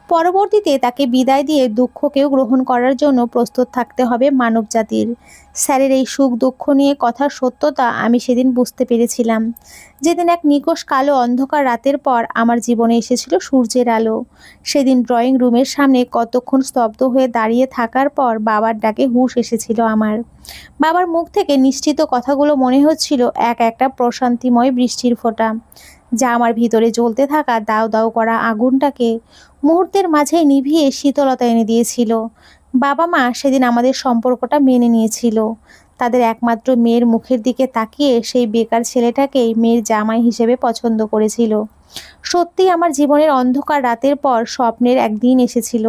A: পরবর্তীতে তাকে বিদায় দিয়ে দুঃখকেও গ্রহণ করার জন্য প্রস্তুত থাকতে হবে মানবজাতির। স্যারের এই সুখ দুঃখ নিয়ে কথার সত্যতা আমি সেদিন বুঝতে পেরেছিলাম, যেদিন এক নিকষ কালো অন্ধকার রাতের পর আমার জীবনে এসেছিল সূর্যের আলো। সেদিন ড্রয়িং রুমের সামনে কতক্ষণ স্তব্ধ হয়ে দাঁড়িয়ে থাকার পর বাবার ডাকে হুঁশ এসেছিল আমার। বাবার মুখ থেকে নিশ্চিত কথাগুলো মনে হচ্ছিল এক একটা প্রশান্তিময় বৃষ্টির ফোঁটা, যা আমার ভিতরে জ্বলতে থাকা দাউ দাউ করা আগুনটাকে মুহূর্তের মাঝেই নিভিয়ে শীতলতা এনে দিয়েছিল। বাবা মা সেদিন আমাদের সম্পর্কটা মেনে নিয়েছিল। তাদের একমাত্র মেয়ের মুখের দিকে তাকিয়ে সেই বেকার ছেলেটাকেই মেয়ের জামাই হিসেবে পছন্দ করেছিল। সত্যিই আমার জীবনের অন্ধকার রাতের পর স্বপ্নের একদিন এসেছিল।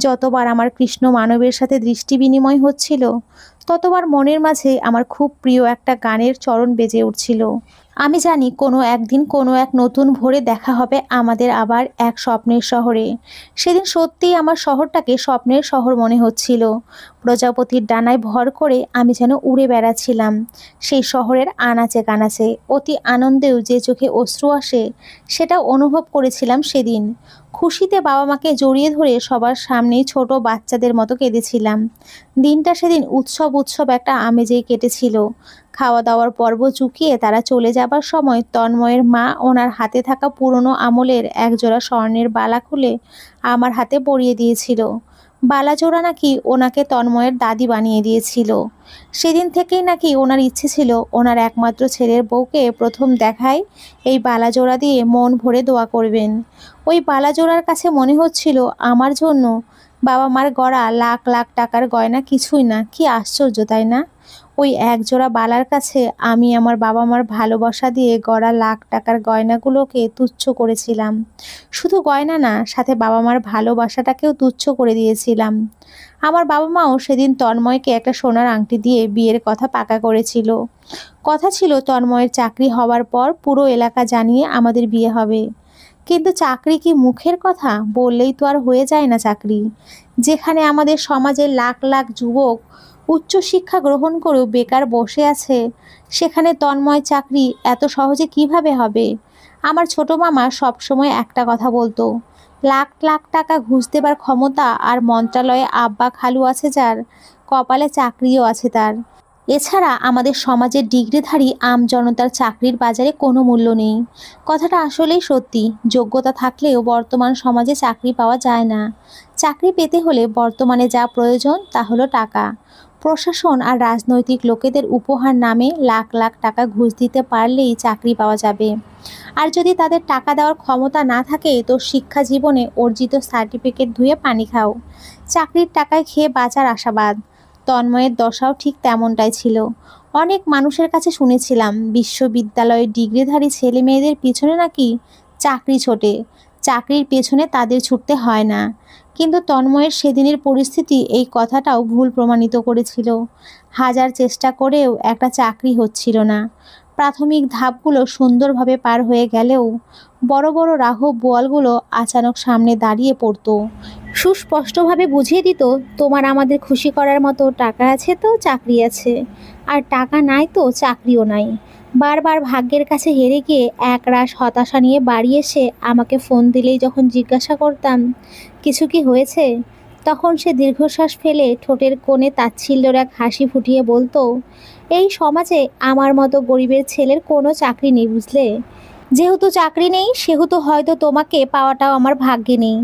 A: যতবার আমার কৃষ্ণ মানবের সাথে দৃষ্টি বিনিময় হচ্ছিল, ততবার মনের মাঝে আমার খুব প্রিয় একটা গানের চরণ বেজে উঠছিল। আমি জানি কোনো একদিন কোনো এক নতুন ভোরে দেখা হবে আমাদের আবার এক স্বপ্নের শহরে। সেদিন সত্যিই আমার শহরটাকে স্বপ্নের শহর মনে হচ্ছিল। প্রজাপতির ডানায় ভর করে আমি যেন উড়ে বেড়াচ্ছিলাম সেই শহরের আনাচে কানাচে। অতি আনন্দেও যে চোখে অশ্রু আসে, সেটা অনুভব করেছিলাম সেদিন। খুশিতে বাবা মাকে জড়িয়ে ধরে সবার সামনেই ছোট বাচ্চাদের মতো কেঁদেছিলাম। দিনটা সেদিন উৎসব উৎসব একটা আমেজেই কেটেছিল। খাওয়া দাওয়ার পর্ব চুকিয়ে তারা চলে যাবার সময় তন্ময়ের মা ওনার হাতে থাকা পুরনো আমলের একজোড়া স্বর্ণের বালা খুলে আমার হাতে পরিয়ে দিয়েছিল। বালা জোড়া নাকি ওনাকে তন্ময়ের দাদি বানিয়ে দিয়েছিল। সেদিন থেকেই নাকি ওনার ইচ্ছে ছিল ওনার একমাত্র ছেলের বউকে প্রথম দেখায় এই বালা জোড়া দিয়ে মন ভরে দোয়া করবেন। ওই বালা জোড়ার কাছে মনে হচ্ছিল আমার জন্য বাবা মার গড়া লাখ লাখ টাকার গয়না কিছুই না। কি আশ্চর্য, তাই না? ওই একজোড়া বালার কাছে আমি আমার বাবা মার ভালোবাসা দিয়ে গড়া লাখ টাকার গয়নাগুলোকে তুচ্ছ করেছিলাম। শুধু গয়না না, সাথে বাবা মার ভালোবাসাটাকেও তুচ্ছ করে দিয়েছিলাম। আমার বাবা মাও সেদিন তন্ময়কে একটা সোনার আংটি দিয়ে বিয়ের কথা পাকা করেছিল। কথা ছিল তন্ময়ের চাকরি হওয়ার পর পুরো এলাকা জানিয়ে আমাদের বিয়ে হবে। কিন্তু চাকরি কি মুখের কথা? বললেই তো আর হয়ে যায় না চাকরি। যেখানে আমাদের সমাজের লাখ লাখ যুবক উচ্চশিক্ষা গ্রহণ করেও বেকার বসে আছে, সেখানে তন্ময় চাকরি এত সহজে কিভাবে হবে? আমার ছোট মামা সবসময় একটা কথা বলতো, লাখ লাখ টাকা ঘুষ দেবার ক্ষমতা আর মন্ত্রণালয়ে আব্বা খালু আছে যার, কপালে চাকরিও আছে তার। এছাড়া আমাদের সমাজের ডিগ্রিধারী আম জনতার চাকরির বাজারে কোনো মূল্য নেই। কথাটা আসলেই সত্যি। যোগ্যতা থাকলেও বর্তমান সমাজে চাকরি পাওয়া যায় না। চাকরি পেতে হলে বর্তমানে যা প্রয়োজন তা হলো টাকা। প্রশাসন আর রাজনৈতিক লোকেদের উপহার নামে লাখ লাখ টাকা ঘুষ দিতে পারলেই চাকরি পাওয়া যাবে। আর যদি তাদের টাকা দেওয়ার ক্ষমতা না থাকে, তো শিক্ষা জীবনে অর্জিত সার্টিফিকেট ধুয়ে পানি খাও। চাকরির টাকায় খেয়ে বাঁচার আশাবাদ। তন্ময়ের দশাও ঠিক তেমনটাই ছিল। অনেক মানুষের কাছে শুনেছিলাম বিশ্ববিদ্যালয়ের ডিগ্রিধারী ছেলে মেয়েদের পিছনে নাকি চাকরি ছোটে, চাকরির পেছনে তাদের ছুটতে হয় না। কিন্তু তন্ময়ের সেদিনের পরিস্থিতি এই কথাটাও ভুল প্রমাণিত করেছিল। হাজার চেষ্টা করেও একটা চাকরি হচ্ছিল না। প্রাথমিক ধাপগুলো সুন্দরভাবে পার হয়ে গেলেও বড় বড় রাঘব বোয়ালগুলো আচানক সামনে দাঁড়িয়ে পড়তো। সুস্পষ্টভাবে বুঝিয়ে দিত, তোমার আমাদের খুশি করার মতো টাকা আছে তো চাকরি আছে, আর টাকা নাই তো চাকরিও নাই। বারবার ভাগ্যের কাছে হেরে গিয়ে একরাশ হতাশা নিয়ে বাড়ি এসে আমাকে ফোন দিলেই যখন জিজ্ঞাসা করতাম কিছু কি হয়েছে, তখন সে দীর্ঘশ্বাস ফেলে ঠোঁটের কোণে তাচ্ছিল্যের এক হাসি ফুটিয়ে বলতো, এই সমাজে আমার মতো গরিবের ছেলের কোনো চাকরি নেই, বুঝলে? যেহেতু চাকরি নেই, সেহেতু হয়তো তোমাকে পাওয়াটাও আমার ভাগ্যে নেই।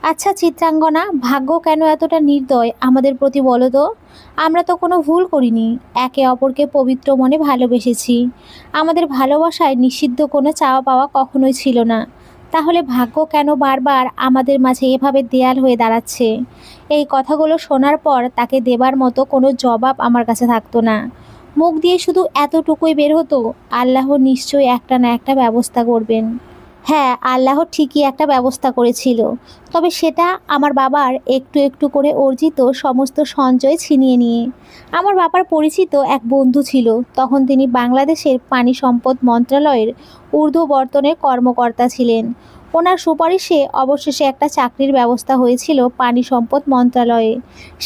A: আচ্ছা চিত্রাঙ্গনা, ভাগ্য কেন এতটা নির্দয় আমাদের প্রতি বলো তো? আমরা তো কোনো ভুল করিনি, একে অপরকে পবিত্র মনে ভালোবেসেছি। আমাদের ভালোবাসায় নিষিদ্ধ কোনো চাওয়া পাওয়া কখনোই ছিল না। তাহলে ভাগ্য কেন বারবার আমাদের মাঝে এভাবে দেয়াল হয়ে দাঁড়াচ্ছে? এই কথাগুলো শোনার পর তাকে দেবার মতো কোনো জবাব আমার কাছে থাকতো না। মুখ দিয়ে শুধু এতটুকুই বের হতো, আল্লাহ নিশ্চয়ই একটা না একটা ব্যবস্থা করবেন। হ্যাঁ, আল্লাহ ঠিকই একটা ব্যবস্থা করেছিল। তবে সেটা আমার বাবার একটু একটু করে অর্জিত সমস্ত সঞ্চয় ছিনিয়ে নিয়ে। আমার বাবার পরিচিত এক বন্ধু ছিল, তখন তিনি বাংলাদেশের পানি সম্পদ মন্ত্রণালয়ের ঊর্ধ্ববর্তনের কর্মকর্তা ছিলেন। ওনার সুপারিশে অবশেষে একটা চাকরির ব্যবস্থা হয়েছিল পানি সম্পদ মন্ত্রণালয়ে।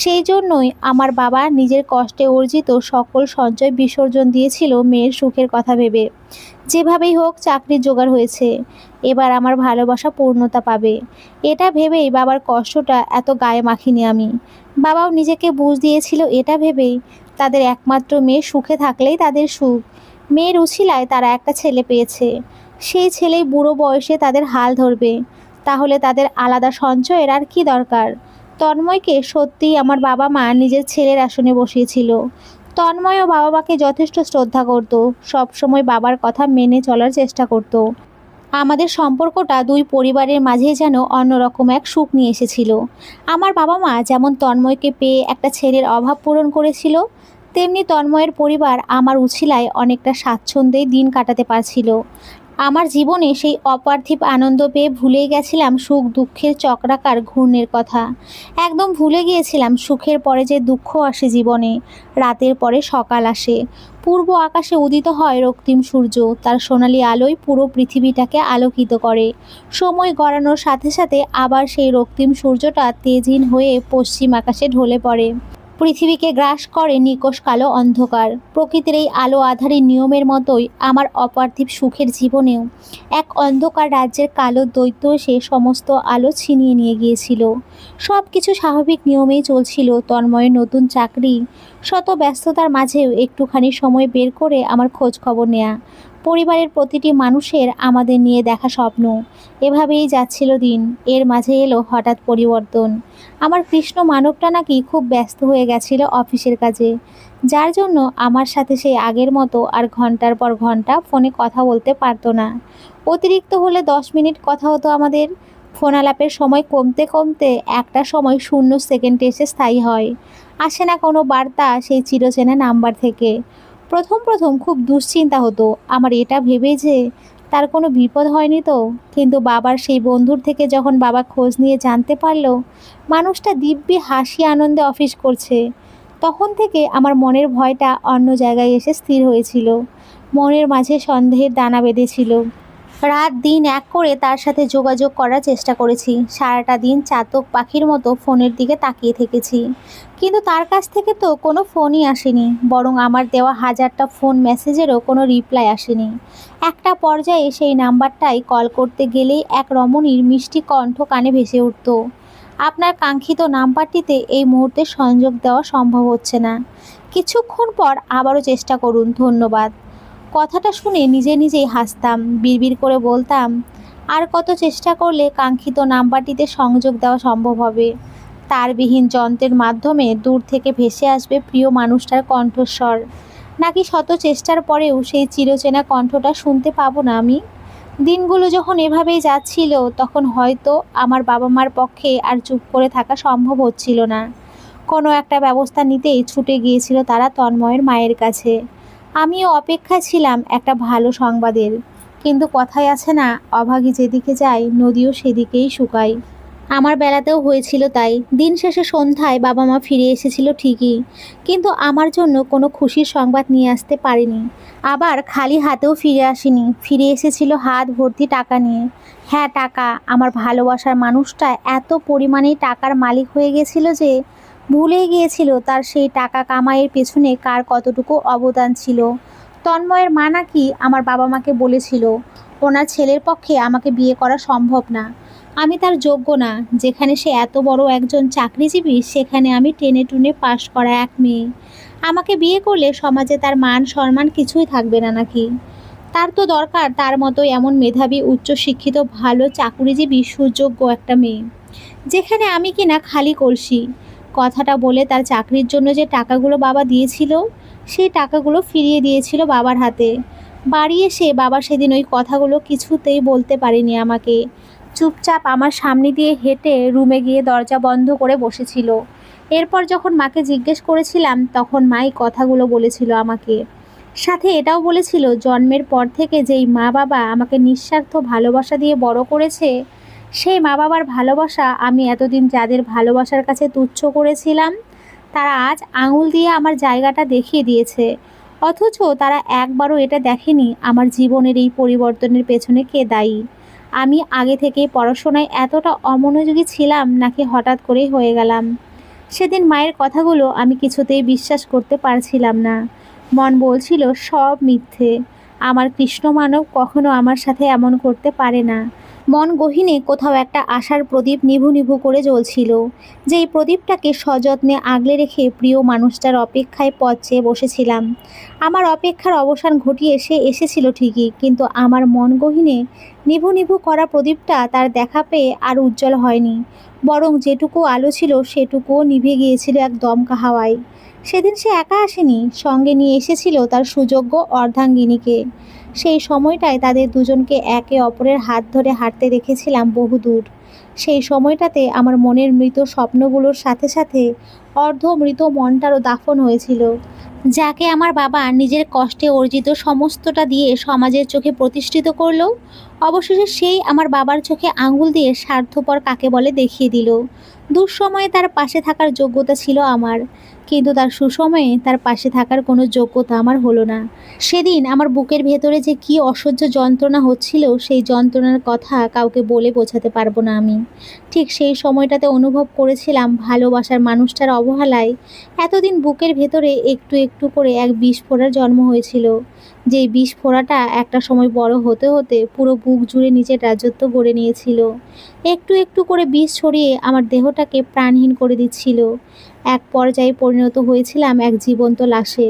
A: সেই জন্যই আমার বাবা নিজের কষ্টে অর্জিত সকল সঞ্চয় বিসর্জন দিয়েছিল মেয়ের সুখের কথা ভেবে। যেভাবেই হোক চাকরির জোগাড় হয়েছে। এবার আমার ভালোবাসা পূর্ণতা পাবে। এটা ভেবেই বাবার কষ্টটা এত গায়ে মাখিনি আমি। বাবাও নিজেকে বুঝ দিয়েছিল এটা ভেবেই, তাদের একমাত্র মেয়ে সুখে থাকলেই তাদের সুখ। মেয়ের উছিলায় তারা একটা ছেলে পেয়েছে, সেই ছেলেই বুড়ো বয়সে তাদের হাল ধরবে। তাহলে তাদের আলাদা সঞ্চয়ের আর কি দরকার? তন্ময়কে সত্যিই আমার বাবা মা নিজের ছেলের আসনে বসিয়েছিল। তন্ময়ও বাবা মাকে যথেষ্ট শ্রদ্ধা করত, সবসময় বাবার কথা মেনে চলার চেষ্টা করত। আমাদের সম্পর্কটা দুই পরিবারের মাঝে যেন অন্যরকম এক সুখ নিয়ে এসেছিল। আমার বাবা মা যেমন তন্ময়কে পেয়ে একটা ছেলের অভাব পূরণ করেছিল, তেমনি তন্ময়ের পরিবার আমার উছিলায় অনেকটা স্বাচ্ছন্দ্যেই দিন কাটাতে পারছিল। আমার জীবনে সেই অপার্থিব আনন্দ পেয়ে ভুলেই গেছিলাম সুখ দুঃখের চক্রাকার ঘূর্ণের কথা। একদম ভুলে গিয়েছিলাম সুখের পরে যে দুঃখ আসে জীবনে, রাতের পরে সকাল আসে। পূর্ব আকাশে উদিত হয় রক্তিম সূর্য, তার সোনালি আলোয় পুরো পৃথিবীটাকে আলোকিত করে। সময় গড়ানোর সাথে সাথে আবার সেই রক্তিম সূর্যটা তেজহীন হয়ে পশ্চিম আকাশে ঢলে পড়ে। পৃথিবীকে গ্রাস করে নিকষ কালো অন্ধকার। প্রকৃতির এই আলো আঁধারি নিয়মের মতোই আমার অপার্থিব সুখের জীবনেও এক অন্ধকার রাজ্যের কালো দৈত্য এসে সমস্ত আলো ছিনিয়ে নিয়ে গিয়েছিল। সব কিছু স্বাভাবিক নিয়মেই চলছিল। তন্ময়ের নতুন চাকরি, শত ব্যস্ততার মাঝেও একটুখানি সময় বের করে আমার খোঁজ খবর নেয়া, পরিবারের প্রতিটি মানুষের আমাদের নিয়ে দেখা স্বপ্ন, এভাবেই যাচ্ছিল দিন। এর মাঝে এলো হঠাৎ পরিবর্তন। আমার কৃষ্ণ মানবটা নাকি খুব ব্যস্ত হয়ে গেছিল অফিসের কাজে, যার জন্য আমার সাথে সেই আগের মতো আর ঘন্টার পর ঘন্টা ফোনে কথা বলতে পারতো না। অতিরিক্ত হলে 10 মিনিট কথা হতো আমাদের। ফোন আলাপের সময় কমতে কমতে একটা সময় 0 সেকেন্ডে এসে স্থায়ী হয়। আসে না কোনো বার্তা সেই চিরচেনা নাম্বার থেকে। প্রথম প্রথম খুব দুশ্চিন্তা হতো আমার, এটা ভেবে যে তার কোনো বিপদ হয়নি তো। কিন্তু বাবার সেই বন্ধুর থেকে যখন বাবা খোঁজ নিয়ে জানতে পারলো মানুষটা দিব্যি হাসি আনন্দে অফিস করছে, তখন থেকে আমার মনের ভয়টা অন্য জায়গায় এসে স্থির হয়েছিল। মনের মাঝে সন্দেহের দানা বেঁধেছিল। রাত দিন এক করে তার সাথে যোগাযোগ করার চেষ্টা করেছি। সারাটা দিন চাতক পাখির মতো ফোনের দিকে তাকিয়ে থেকেছি, কিন্তু তার কাছ থেকে তো কোনো ফোনই আসেনি। বরং আমার দেওয়া হাজারটা ফোন মেসেজেরও কোনো রিপ্লাই আসেনি। একটা পর্যায়ে সেই নাম্বারটাই কল করতে গেলেই এক রমণীর মিষ্টি কণ্ঠ কানে ভেসে উঠত, আপনার কাঙ্ক্ষিত নাম্বারটিতে এই মুহূর্তে সংযোগ দেওয়া সম্ভব হচ্ছে না, কিছুক্ষণ পর আবারও চেষ্টা করুন, ধন্যবাদ। কথাটা শুনে নিজে নিজেই হাসতাম, বিড়বিড় করে বলতাম, আর কত চেষ্টা করলে কাঙ্ক্ষিত নাম্বারটিতে সংযোগ দেওয়া সম্ভব হবে? তারবিহীন যন্ত্রের মাধ্যমে দূর থেকে ভেসে আসবে প্রিয় মানুষটার কণ্ঠস্বর, নাকি শত চেষ্টার পরেও সেই চিরচেনা কণ্ঠটা শুনতে পাবো না আমি? দিনগুলো যখন এভাবেই যাচ্ছিল তখন হয়তো আমার বাবা মার পক্ষে আর চুপ করে থাকা সম্ভব হচ্ছিল না। কোনো একটা ব্যবস্থা নিতেই ছুটে গিয়েছিল তারা তন্ময়ের মায়ের কাছে। আমিও অপেক্ষায় ছিলাম একটা ভালো সংবাদের। কিন্তু কথায় আছে না, অভাগী যেদিকে যায় নদীও সেদিকেই শুকায়। আমার বেলাতেও হয়েছিল তাই। দিন শেষে সন্ধ্যায় বাবা মা ফিরে এসেছিল ঠিকই, কিন্তু আমার জন্য কোনো খুশির সংবাদ নিয়ে আসতে পারেনি। আবার খালি হাতেও ফিরে আসেনি, ফিরে এসেছিল হাত ভর্তি টাকা নিয়ে। হ্যাঁ, টাকা। আমার ভালোবাসার মানুষটা এত পরিমাণেই টাকার মালিক হয়ে গেছিল যে ভুলেই গিয়েছিল তার সেই টাকা কামাইয়ের পেছনে কার কতটুকু অবদান ছিল। তন্ময়ের মা নাকি আমার বাবা মাকে বলেছিল ওনার ছেলের পক্ষে আমাকে বিয়ে করা সম্ভব না, আমি তার যোগ্য না। যেখানে সে এত বড় একজন চাকরিজীবী, সেখানে আমি টেনে টুনে পাশ করা এক মেয়ে। আমাকে বিয়ে করলে সমাজে তার মান সম্মান কিছুই থাকবে না নাকি? তার তো দরকার তার মতো এমন মেধাবী, উচ্চশিক্ষিত, ভালো চাকরিজীবী, সুযোগ্য একটা মেয়ে, যেখানে আমি কিনা খালি কলসি। কথাটা বলে তার চাকরির জন্য যে টাকাগুলো বাবা দিয়েছিল, সেই টাকাগুলো ফিরিয়ে দিয়েছিল বাবার হাতে। বাড়ি এসে বাবা সেদিন ওই কথাগুলো কিছুতেই বলতে পারেনি আমাকে। চুপচাপ আমার সামনে দিয়ে হেঁটে রুমে গিয়ে দরজা বন্ধ করে বসেছিল। এরপর যখন মাকে জিজ্ঞেস করেছিলাম তখন মাই কথাগুলো বলেছিল আমাকে। সাথে এটাও বলেছিল জন্মের পর থেকে যেই মা বাবা আমাকে নিঃস্বার্থ ভালোবাসা দিয়ে বড় করেছে, সেই মা বাবার ভালোবাসা আমি এতদিন যাদের ভালোবাসার কাছে তুচ্ছ করেছিলাম, তারা আজ আঙুল দিয়ে আমার জায়গাটা দেখিয়ে দিয়েছে। অথচ তারা একবারও এটা দেখেনি আমার জীবনের এই পরিবর্তনের পেছনে কে দায়ী। আমি আগে থেকেই পড়াশোনায় এতটা অমনোযোগী ছিলাম নাকি হঠাৎ করেই হয়ে গেলাম? সেদিন মায়ের কথাগুলো আমি কিছুতেই বিশ্বাস করতে পারছিলাম না। মন বলছিল সব মিথ্যে। আমার কৃষ্ণ মানব কখনো আমার সাথে এমন করতে পারে না। মন গহীনে কোথাও একটা আশার প্রদীপ নিভু নিভু করে জ্বলছিল, যেই প্রদীপটাকে সযত্নে আগলে রেখে প্রিয় মানুষটার অপেক্ষায় পথ চেয়ে বসেছিলাম। আমার অপেক্ষার অবসান ঘটিয়ে সে এসেছিল ঠিকই, কিন্তু আমার মন গহীনে নিভু নিভু করা প্রদীপটা তার দেখা পেয়ে আর উজ্জ্বল হয়নি, বরং যেটুকু আলো ছিল সেটুকুও নিভে গিয়েছিল এক দমকা হাওয়ায়। সেদিন সে একা আসেনি, সঙ্গে নিয়ে এসেছিল তার সুযোগ্য অর্ধাঙ্গিনীকে। সেই সময়টায় তাদের দুজনকে একে অপরের হাত ধরে হাঁটতে দেখেছিলাম বহুদূর। সেই সময়টাতে আমার মনের মৃত স্বপ্নগুলোর সাথে সাথে অর্ধমৃত মনটারও দাফন হয়েছিল। যাকে আমার বাবা নিজের কষ্টে অর্জিত সমস্তটা দিয়ে সমাজের চোখে প্রতিষ্ঠিত করলো, অবশেষে সেই আমার বাবার চোখে আঙুল দিয়ে স্বার্থপর কাকে বলে দেখিয়ে দিল। দুঃসময়ে তার পাশে থাকার যোগ্যতা ছিল আমার, কিন্তু তার সুসময়ে তার পাশে থাকার কোনো যোগ্যতা আমার হলো না। সেদিন আমার বুকের ভেতরে যে কী অসহ্য যন্ত্রণা হচ্ছিল, সেই যন্ত্রণার কথা কাউকে বলে বোঝাতে পারবো না আমি। ঠিক সেই সময়টাতে অনুভব করেছিলাম ভালোবাসার মানুষটার অবহেলায় এতদিন বুকের ভেতরে একটু একটু করে এক বিস্ফোরার জন্ম হয়েছিল, যেই বিস্ফোরাটা একটা সময় বড় হতে হতে পুরো বুক জুড়ে নিজের রাজত্ব গড়ে নিয়েছিল। একটু একটু করে বিষ ছড়িয়ে আমার দেহটাকে প্রাণহীন করে দিচ্ছিল। এক পর্যায়ে পরিণত হয়েছিলাম এক জীবন্ত লাশে।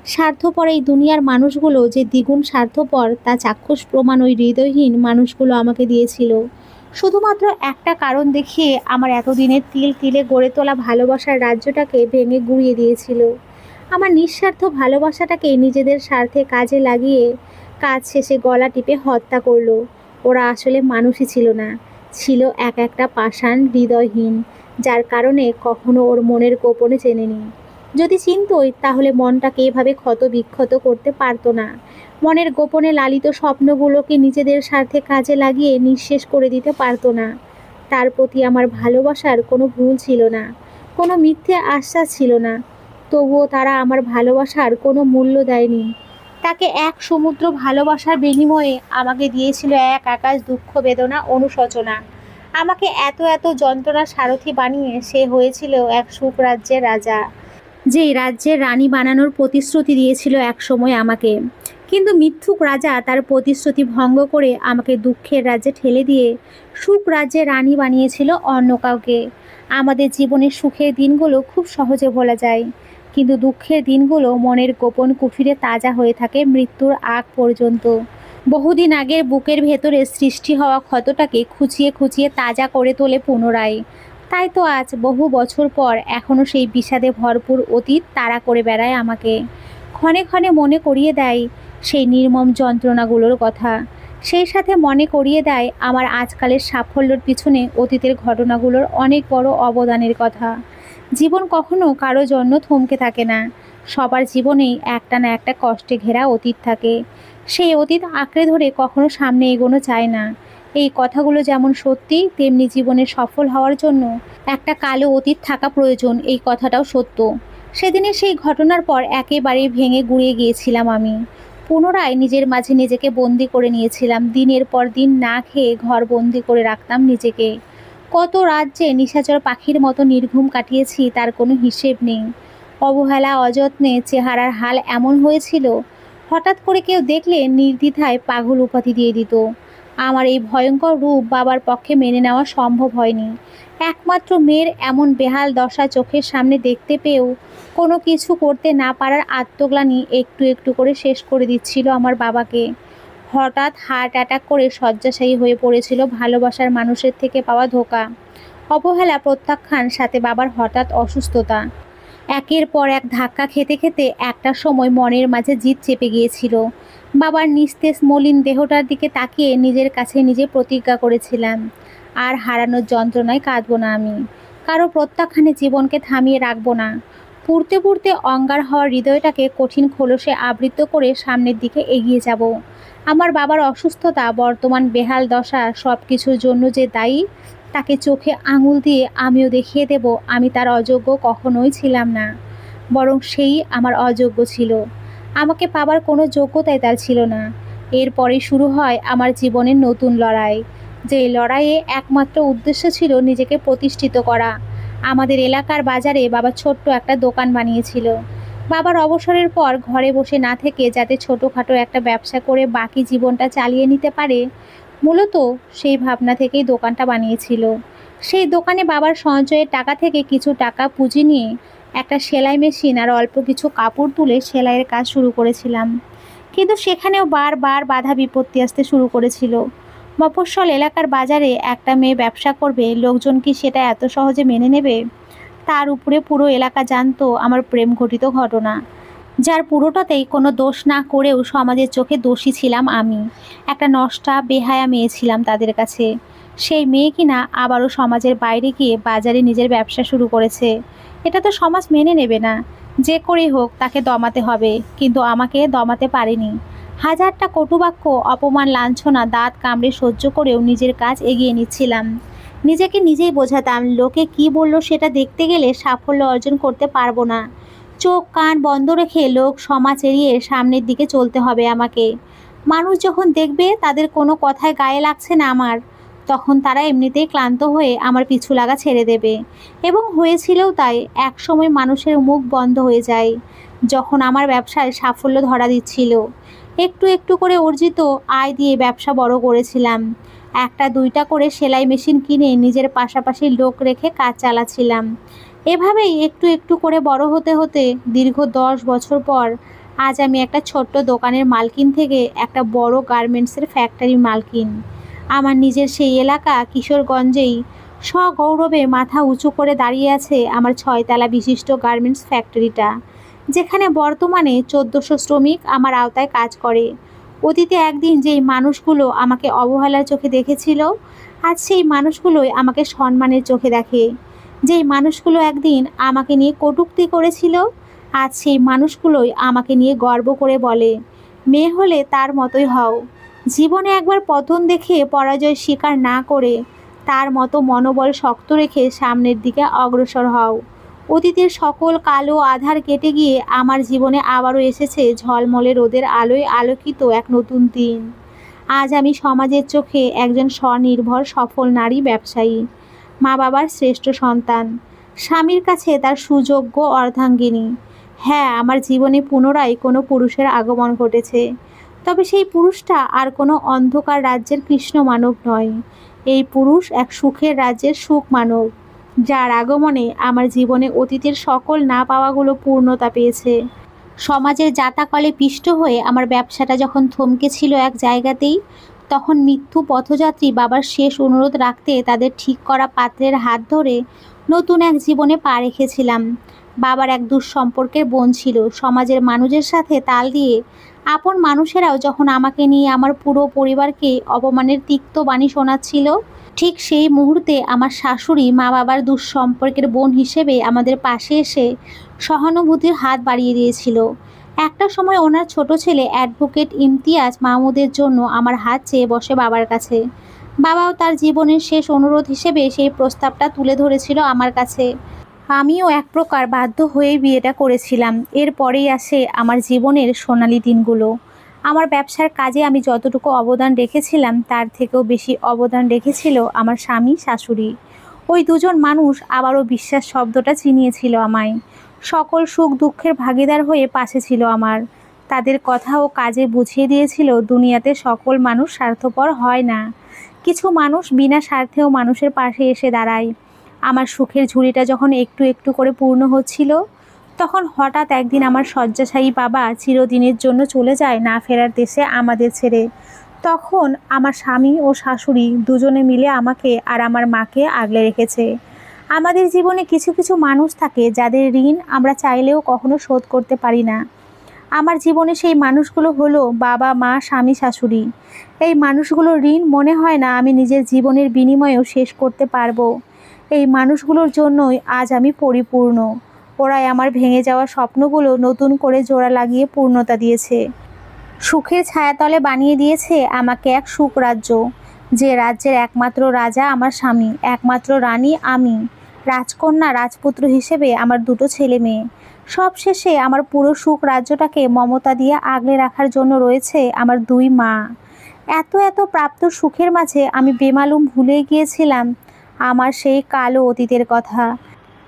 A: স্বার্থপর এই দুনিয়ার মানুষগুলো যে দ্বিগুণ স্বার্থপর তা চাক্ষুষ প্রমাণ ওই হৃদয়হীন মানুষগুলো আমাকে দিয়েছিল, শুধুমাত্র একটা কারণ দেখিয়ে আমার এতদিনের তিল তিলে গড়ে তোলা ভালোবাসার রাজ্যটাকে ভেঙে গুঁড়িয়ে দিয়েছিল। আমার নিঃস্বার্থ ভালোবাসাটাকে নিজেদের স্বার্থে কাজে লাগিয়ে কাজ শেষে গলা টিপে হত্যা করলো। ওরা আসলে মানুষই ছিল না, ছিল এক একটা পাষাণ হৃদয়হীন, যার কারণে কখনো ওর মনের গোপনে চেনেনি। যদি চিনতই তাহলে মনটাকে এভাবে ক্ষত বিক্ষত করতে পারতো না। মনের গোপনে লালিত স্বপ্নগুলোকে নিজেদের স্বার্থে কাজে লাগিয়ে নিঃশেষ করে দিতে পারতো না। তার প্রতি আমার ভালোবাসার কোনো ভুল ছিল না, কোনো মিথ্যে আশ্বাস ছিল না। তবুও তারা আমার ভালোবাসার কোনো মূল্য দেয়নি। তাকে এক সমুদ্র ভালোবাসার বিনিময়ে আমাকে দিয়েছিল এক আকাশ দুঃখ বেদনা অনুশোচনা। আমাকে এত এত যন্ত্রণার সারথি বানিয়ে সে হয়েছিল এক সুখ রাজ্যের রাজা, যেই রাজ্যের রানী বানানোর প্রতিশ্রুতি দিয়েছিল এক সময় আমাকে। কিন্তু মিথ্যুক রাজা তার প্রতিশ্রুতি ভঙ্গ করে আমাকে দুঃখের রাজ্যে ঠেলে দিয়ে সুখ রাজ্যে রানী বানিয়েছিল অন্য কাউকে। আমাদের জীবনের সুখের দিনগুলো খুব সহজে ভোলা যায়, কিন্তু দুঃখের দিনগুলো মনের গোপন কুঠিরে তাজা হয়ে থাকে মৃত্যুর আগ পর্যন্ত। বহুদিন আগের বুকের ভেতরে সৃষ্টি হওয়া ক্ষতটাকে খুঁচিয়ে খুঁচিয়ে তাজা করে তোলে পুনরায়। তাই তো আজ বহু বছর পর এখনও সেই বিষাদে ভরপুর অতীত তাড়া করে বেড়ায় আমাকে। ক্ষণে ক্ষণে মনে করিয়ে দেয় সেই নির্মম যন্ত্রণাগুলোর কথা। সেই সাথে মনে করিয়ে দেয় আমার আজকালের সাফল্যের পিছনে অতীতের ঘটনাগুলোর অনেক বড় অবদানের কথা। জীবন কখনো কারো জন্য থমকে থাকে না। সবার জীবনেই একটা না একটা কষ্টে ঘেরা অতীত থাকে। সেই অতীত আঁকড়ে ধরে কখনো সামনে এগোনো চায় না। এই কথাগুলো যেমন সত্যি, তেমনি জীবনে সফল হওয়ার জন্য একটা কালো অতীত থাকা প্রয়োজন, এই কথাটাও সত্য। সেদিনের সেই ঘটনার পর একেবারেই ভেঙে গুঁড়িয়ে গিয়েছিলাম আমি। পুনরায় নিজের মাঝে নিজেকে বন্দি করে নিয়েছিলাম। দিনের পর দিন না খেয়ে ঘর বন্দি করে রাখতাম নিজেকে। কত রাত যে নিশাচর পাখির মতো নির্ঘুম কাটিয়েছি তার কোনো হিসেব নেই। অবহেলা অযত্নে চেহারার হাল এমন হয়েছিল, হঠাৎ করে কেউ দেখলে নির্দ্বিধায় পাগল উপাধি দিয়ে দিত। আমার এই ভয়ঙ্কর রূপ বাবার পক্ষে মেনে নেওয়া সম্ভব হয়নি। একমাত্র মেয়ের এমন বেহাল দশা চোখের সামনে দেখতে পেয়েও কোনো কিছু করতে না পারার আত্মগ্লানি একটু একটু করে শেষ করে দিচ্ছিল আমার বাবাকে। হঠাৎ হার্ট অ্যাটাক করে শয্যাশায়ী হয়ে পড়েছিল ভালোবাসার মানুষের থেকে পাওয়া ধোঁকা, অবহেলা, প্রত্যাখ্যান, সাথে বাবার হঠাৎ অসুস্থতা। একের পর এক ধাক্কা খেতে খেতে একটা সময় মনের মাঝে জিদ চেপে গিয়েছিল। বাবার নিস্তেজ মলিন দেহটার দিকে তাকিয়ে নিজের কাছে নিজে প্রতিজ্ঞা করেছিলাম, আর হারানোর যন্ত্রণায় কাঁদবো না আমি। কারো প্রত্যাখ্যানে জীবনকে থামিয়ে রাখবো না। পুড়তে পুড়তে অঙ্গার হওয়ার হৃদয়টাকে কঠিন খোলসে আবৃত করে সামনের দিকে এগিয়ে যাব। আমার বাবার অসুস্থতা, বর্তমান বেহাল দশা, সব কিছুর জন্য যে দায়ী, তাকে চোখে আঙুল দিয়ে আমিও দেখিয়ে দেব আমি তার অযোগ্য কখনোই ছিলাম না, বরং সেই আমার অযোগ্য ছিল। আমাকে পাবার কোনো যোগ্যতাই তার ছিল না। এরপরে শুরু হয় আমার জীবনের নতুন লড়াই, যে লড়াইয়ে একমাত্র উদ্দেশ্য ছিল নিজেকে প্রতিষ্ঠিত করা। আমাদের এলাকার বাজারে বাবা ছোট্ট একটা দোকান বানিয়েছিল, বাবার অবসরের পর ঘরে বসে না থেকে যাতে ছোটোখাটো একটা ব্যবসা করে বাকি জীবনটা চালিয়ে নিতে পারে, মূলত সেই ভাবনা থেকেই দোকানটা বানিয়েছিল। সেই দোকানে বাবার সঞ্চয়ের টাকা থেকে কিছু টাকা পুঁজি নিয়ে একটা সেলাই মেশিন আর অল্প কিছু কাপড় তুলে সেলাইয়ের কাজ শুরু করেছিলাম। কিন্তু সেখানেও বারবার বাধা বিপত্তি আসতে শুরু করেছিল। মফস্বল এলাকার বাজারে একটা মেয়ে ব্যবসা করবে, লোকজন কি সেটা এত সহজে মেনে নেবে? তার উপরে পুরো এলাকা জানতো আমার প্রেম ঘটিত ঘটনা, যার পুরোটাতেই কোনো দোষ না করেও সমাজের চোখে দোষী ছিলাম আমি। একটা নষ্টা বেহায়া মেয়ে ছিলাম তাদের কাছে। সেই মেয়ে কিনা আবারও সমাজের বাইরে গিয়ে বাজারে নিজের ব্যবসা শুরু করেছে। এটা তো সমাজ মেনে নেবে না। যে করেই হোক তাকে দমাতে হবে, কিন্তু আমাকে দমাতে পারেনি। হাজারটা কটুবাক্য, অপমান, লাঞ্ছনা দাঁত কামড়ে সহ্য করেও নিজের কাজ এগিয়ে নিচ্ছিলাম। নিজেকে নিজেই বোঝাতাম, লোকে কি বললো সেটা দেখতে গেলে সাফল্য অর্জন করতে পারবো না। চোখ কান বন্ধ রেখে লোক সমাজ এড়িয়ে সামনের দিকে চলতে হবে আমাকে। মানুষ যখন দেখবে তাদের কোনো কথায় গায়ে লাগছে না আমার, তখন তারা এমনিতেই ক্লান্ত হয়ে আমার পিছু লাগা ছেড়ে দেবে। এবং হয়েছিলও তাই। একসময় মানুষের মুখ বন্ধ হয়ে যায় যখন আমার ব্যবসায় সাফল্য ধরা দিচ্ছিল। একটু একটু করে অর্জিত আয় দিয়ে ব্যবসা বড় করেছিলাম। একটা দুইটা করে সেলাই মেশিন কিনে নিজের পাশাপাশি লোক রেখে কাজ চালাচ্ছিলাম। এভাবেই একটু একটু করে বড় হতে হতে দীর্ঘ 10 বছর পর আজ আমি একটা ছোট্ট দোকানের মালকিন থেকে একটা বড় গার্মেন্টসের ফ্যাক্টরির মালকিন। আমার নিজের সেই এলাকা কিশোরগঞ্জেই সগৌরবে মাথা উঁচু করে দাঁড়িয়ে আছে আমার 6 তলা বিশিষ্ট গার্মেন্টস ফ্যাক্টরিটা, যেখানে বর্তমানে 1400 শ্রমিক আমার আওতায় কাজ করে। অতীতে একদিন যেই মানুষগুলো আমাকে অবহেলার চোখে দেখেছিল, আজ সেই মানুষগুলোই আমাকে সম্মানের চোখে দেখে। যেই মানুষগুলো একদিন আমাকে নিয়ে কটূক্তি করেছিল, আজ সেই মানুষগুলোই আমাকে নিয়ে গর্ব করে বলে, মেয়ে হলে তার মতোই হও। জীবনে একবার পতন দেখে পরাজয় স্বীকার না করে তার মতো মনোবল শক্ত রেখে সামনের দিকে অগ্রসর হও। অতীতের সকল কালো আধার কেটে গিয়ে আমার জীবনে আবারও এসেছে ঝলমলে রোদের আলোয় আলোকিত এক নতুন দিন। আজ আমি সমাজের চোখে একজন স্বনির্ভর সফল নারী ব্যবসায়ী, মা বাবার শ্রেষ্ঠ সন্তান, স্বামীর কাছে তার সুযোগ্য অর্ধাঙ্গিনী। হ্যাঁ, আমার জীবনে পুনরায় কোনো পুরুষের আগমন ঘটেছে। তবে সেই পুরুষটা আর কোনো অন্ধকার রাজ্যের কৃষ্ণ মানব নয়। এই পুরুষ এক সুখের রাজ্যের সুখ মানব, যার আগমনে আমার জীবনে অতীতের সকল না পাওয়াগুলো পূর্ণতা পেয়েছে। সমাজের জাতাকলে পিষ্ট হয়ে আমার ব্যবসাটা যখন থমকে ছিল এক জায়গাতেই, তখন মৃত্যু পথযাত্রী বাবার শেষ অনুরোধ রাখতে তাদের ঠিক করা পাত্রের হাত ধরে নতুন এক জীবনে পা রেখেছিলাম। বাবার এক দুঃসম্পর্কের বোন ছিল। সমাজের মানুষের সাথে তাল দিয়ে আপন মানুষেরাও যখন আমাকে নিয়ে আমার পুরো পরিবারকে অপমানের তিক্ত বাণী শোনাচ্ছিল, ঠিক সেই মুহূর্তে আমার শাশুড়ি মা বাবার দুঃসম্পর্কের বোন হিসেবে আমাদের পাশে এসে সহানুভূতির হাত বাড়িয়ে দিয়েছিল। একটা সময় ওনার ছোট ছেলে অ্যাডভোকেট ইমতিয়াজ মাহমুদের জন্য আমার হাত চেয়ে বসে বাবার কাছে। বাবাও তার জীবনের শেষ অনুরোধ হিসেবে সেই প্রস্তাবটা তুলে ধরেছিল আমার কাছে। আমিও এক প্রকার বাধ্য হয়েই বিয়েটা করেছিলাম। এরপরেই আসে আমার জীবনের সোনালি দিনগুলো। আমার ব্যবসার কাজে আমি যতটুকু অবদান রেখেছিলাম তার থেকেও বেশি অবদান রেখেছিল আমার স্বামী শাশুড়ি। ওই দুজন মানুষ আবারও বিশ্বাস শব্দটা চিনিয়েছিল আমায়। সকল সুখ দুঃখের ভাগিদার হয়ে পাশে ছিল আমার। তাদের কথা ও কাজে বুঝিয়ে দিয়েছিল দুনিয়াতে সকল মানুষ স্বার্থপর হয় না। কিছু মানুষ বিনা স্বার্থেও মানুষের পাশে এসে দাঁড়ায়। আমার সুখের ঝুড়িটা যখন একটু একটু করে পূর্ণ হচ্ছিল, তখন হঠাৎ একদিন আমার শয্যাশায়ী বাবা চিরদিনের জন্য চলে যায় না ফেরার দেশে আমাদের ছেড়ে। তখন আমার স্বামী ও শাশুড়ি দুজনে মিলে আমাকে আর আমার মাকে আগলে রেখেছে। আমাদের জীবনে কিছু কিছু মানুষ থাকে যাদের ঋণ আমরা চাইলেও কখনো শোধ করতে পারি না। আমার জীবনে সেই মানুষগুলো হলো বাবা, মা, স্বামী, শাশুড়ি। এই মানুষগুলোর ঋণ মনে হয় না আমি নিজের জীবনের বিনিময়েও শেষ করতে পারবো। এই মানুষগুলোর জন্যই আজ আমি পরিপূর্ণ। ওরাই আমার ভেঙে যাওয়া স্বপ্নগুলো নতুন করে জোড়া লাগিয়ে পূর্ণতা দিয়েছে। সুখের ছায়াতলে বানিয়ে দিয়েছে আমাকে এক সুখ রাজ্য, যে রাজ্যের একমাত্র রাজা আমার স্বামী, একমাত্র রানী আমি, রাজকন্যা রাজপুত্র হিসেবে আমার দুটো ছেলে মেয়ে। সবশেষে আমার পুরো সুখ রাজ্যটাকে মমতা দিয়ে আগলে রাখার জন্য রয়েছে আমার দুই মা। এত এত প্রাপ্ত সুখের মাঝে আমি বেমালুম ভুলে গিয়েছিলাম আমার সেই কালো অতীতের কথা।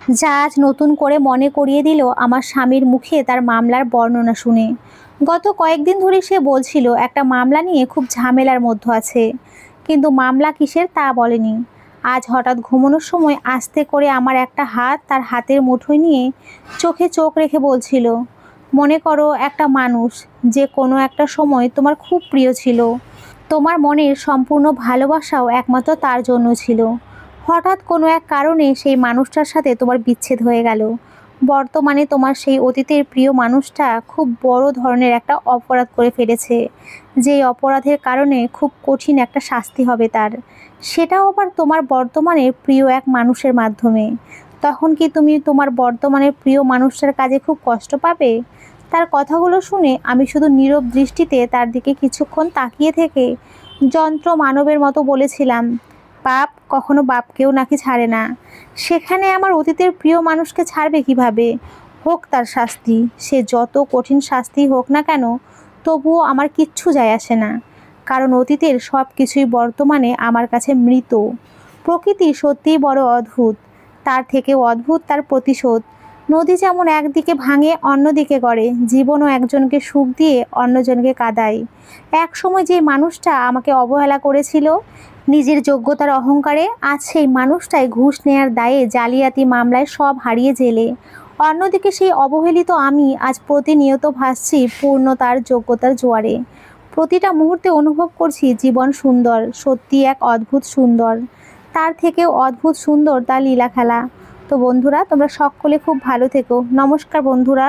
A: যা আজ নতুন করে মনে করিয়ে দিল আমার স্বামীর মুখে তার মামলার বর্ণনা শুনে। গত কয়েকদিন ধরে সে বলছিল একটা মামলা নিয়ে খুব ঝামেলার মধ্যে আছে, কিন্তু মামলা কিসের তা বলেনি। আজ হঠাৎ ঘুমানোর সময় আস্তে করে আমার একটা হাত তার হাতের মুঠোয় নিয়ে চোখে চোখ রেখে বলছিল, মনে করো একটা মানুষ যে কোনো একটা সময় তোমার খুব প্রিয় ছিল, তোমার মনের সম্পূর্ণ ভালোবাসাও একমাত্র তার জন্য ছিল। হঠাৎ কোনো এক কারণে সেই মানুষটার সাথে তোমার বিচ্ছেদ হয়ে গেল। বর্তমানে তোমার সেই অতীতের প্রিয় মানুষটা খুব বড় ধরনের একটা অপরাধ করে ফেলেছে, যেই অপরাধের কারণে খুব কঠিন একটা শাস্তি হবে তার, সেটাও আবার তোমার বর্তমানের প্রিয় এক মানুষের মাধ্যমে। তখন কি তুমি তোমার বর্তমানের প্রিয় মানুষটার কাজে খুব কষ্ট পাবে? তার কথাগুলো শুনে আমি শুধু নীরব দৃষ্টিতে তার দিকে কিছুক্ষণ তাকিয়ে থেকে যন্ত্র মানবের মতো বলেছিলাম, পাপ কখনো বাপকেও নাকি ছাড়ে না। সেখানে আমার অতীতের প্রিয় মানুষকে ছাড়বে কিভাবে? হোক তার শাস্তি, সে যত কঠিন শাস্তি হোক না কেন, তবুও আমার কিচ্ছু যায় আসে না। কারণ অতীতের সব কিছুই বর্তমানে আমার কাছে মৃত। প্রকৃতি সত্যিই বড় অদ্ভুত, তার থেকেও অদ্ভুত তার প্রতিশোধ। নদী যেমন একদিকে ভাঙে অন্যদিকে গড়ে, জীবনও একজনকে সুখ দিয়ে অন্যজনকে কাঁদায়। এক সময় যে মানুষটা আমাকে অবহেলা করেছিল নিজের যোগ্যতার অহংকারে, আজ সেই মানুষটাই ঘুষ নেয়ার দায়ে জালিয়াতি মামলায় সব হারিয়ে জেলে। অন্যদিকে সেই অবহেলিত আমি আজ প্রতিনিয়ত ভাসছি পূর্ণতার যোগ্যতার জোয়ারে। প্রতিটা মুহূর্তে অনুভব করছি জীবন সুন্দর, সত্যি এক অদ্ভুত সুন্দর। তার থেকেও অদ্ভুত সুন্দর তার লীলা খেলা। তো বন্ধুরা, তোমরা সকলে খুব ভালো থেকো। নমস্কার বন্ধুরা।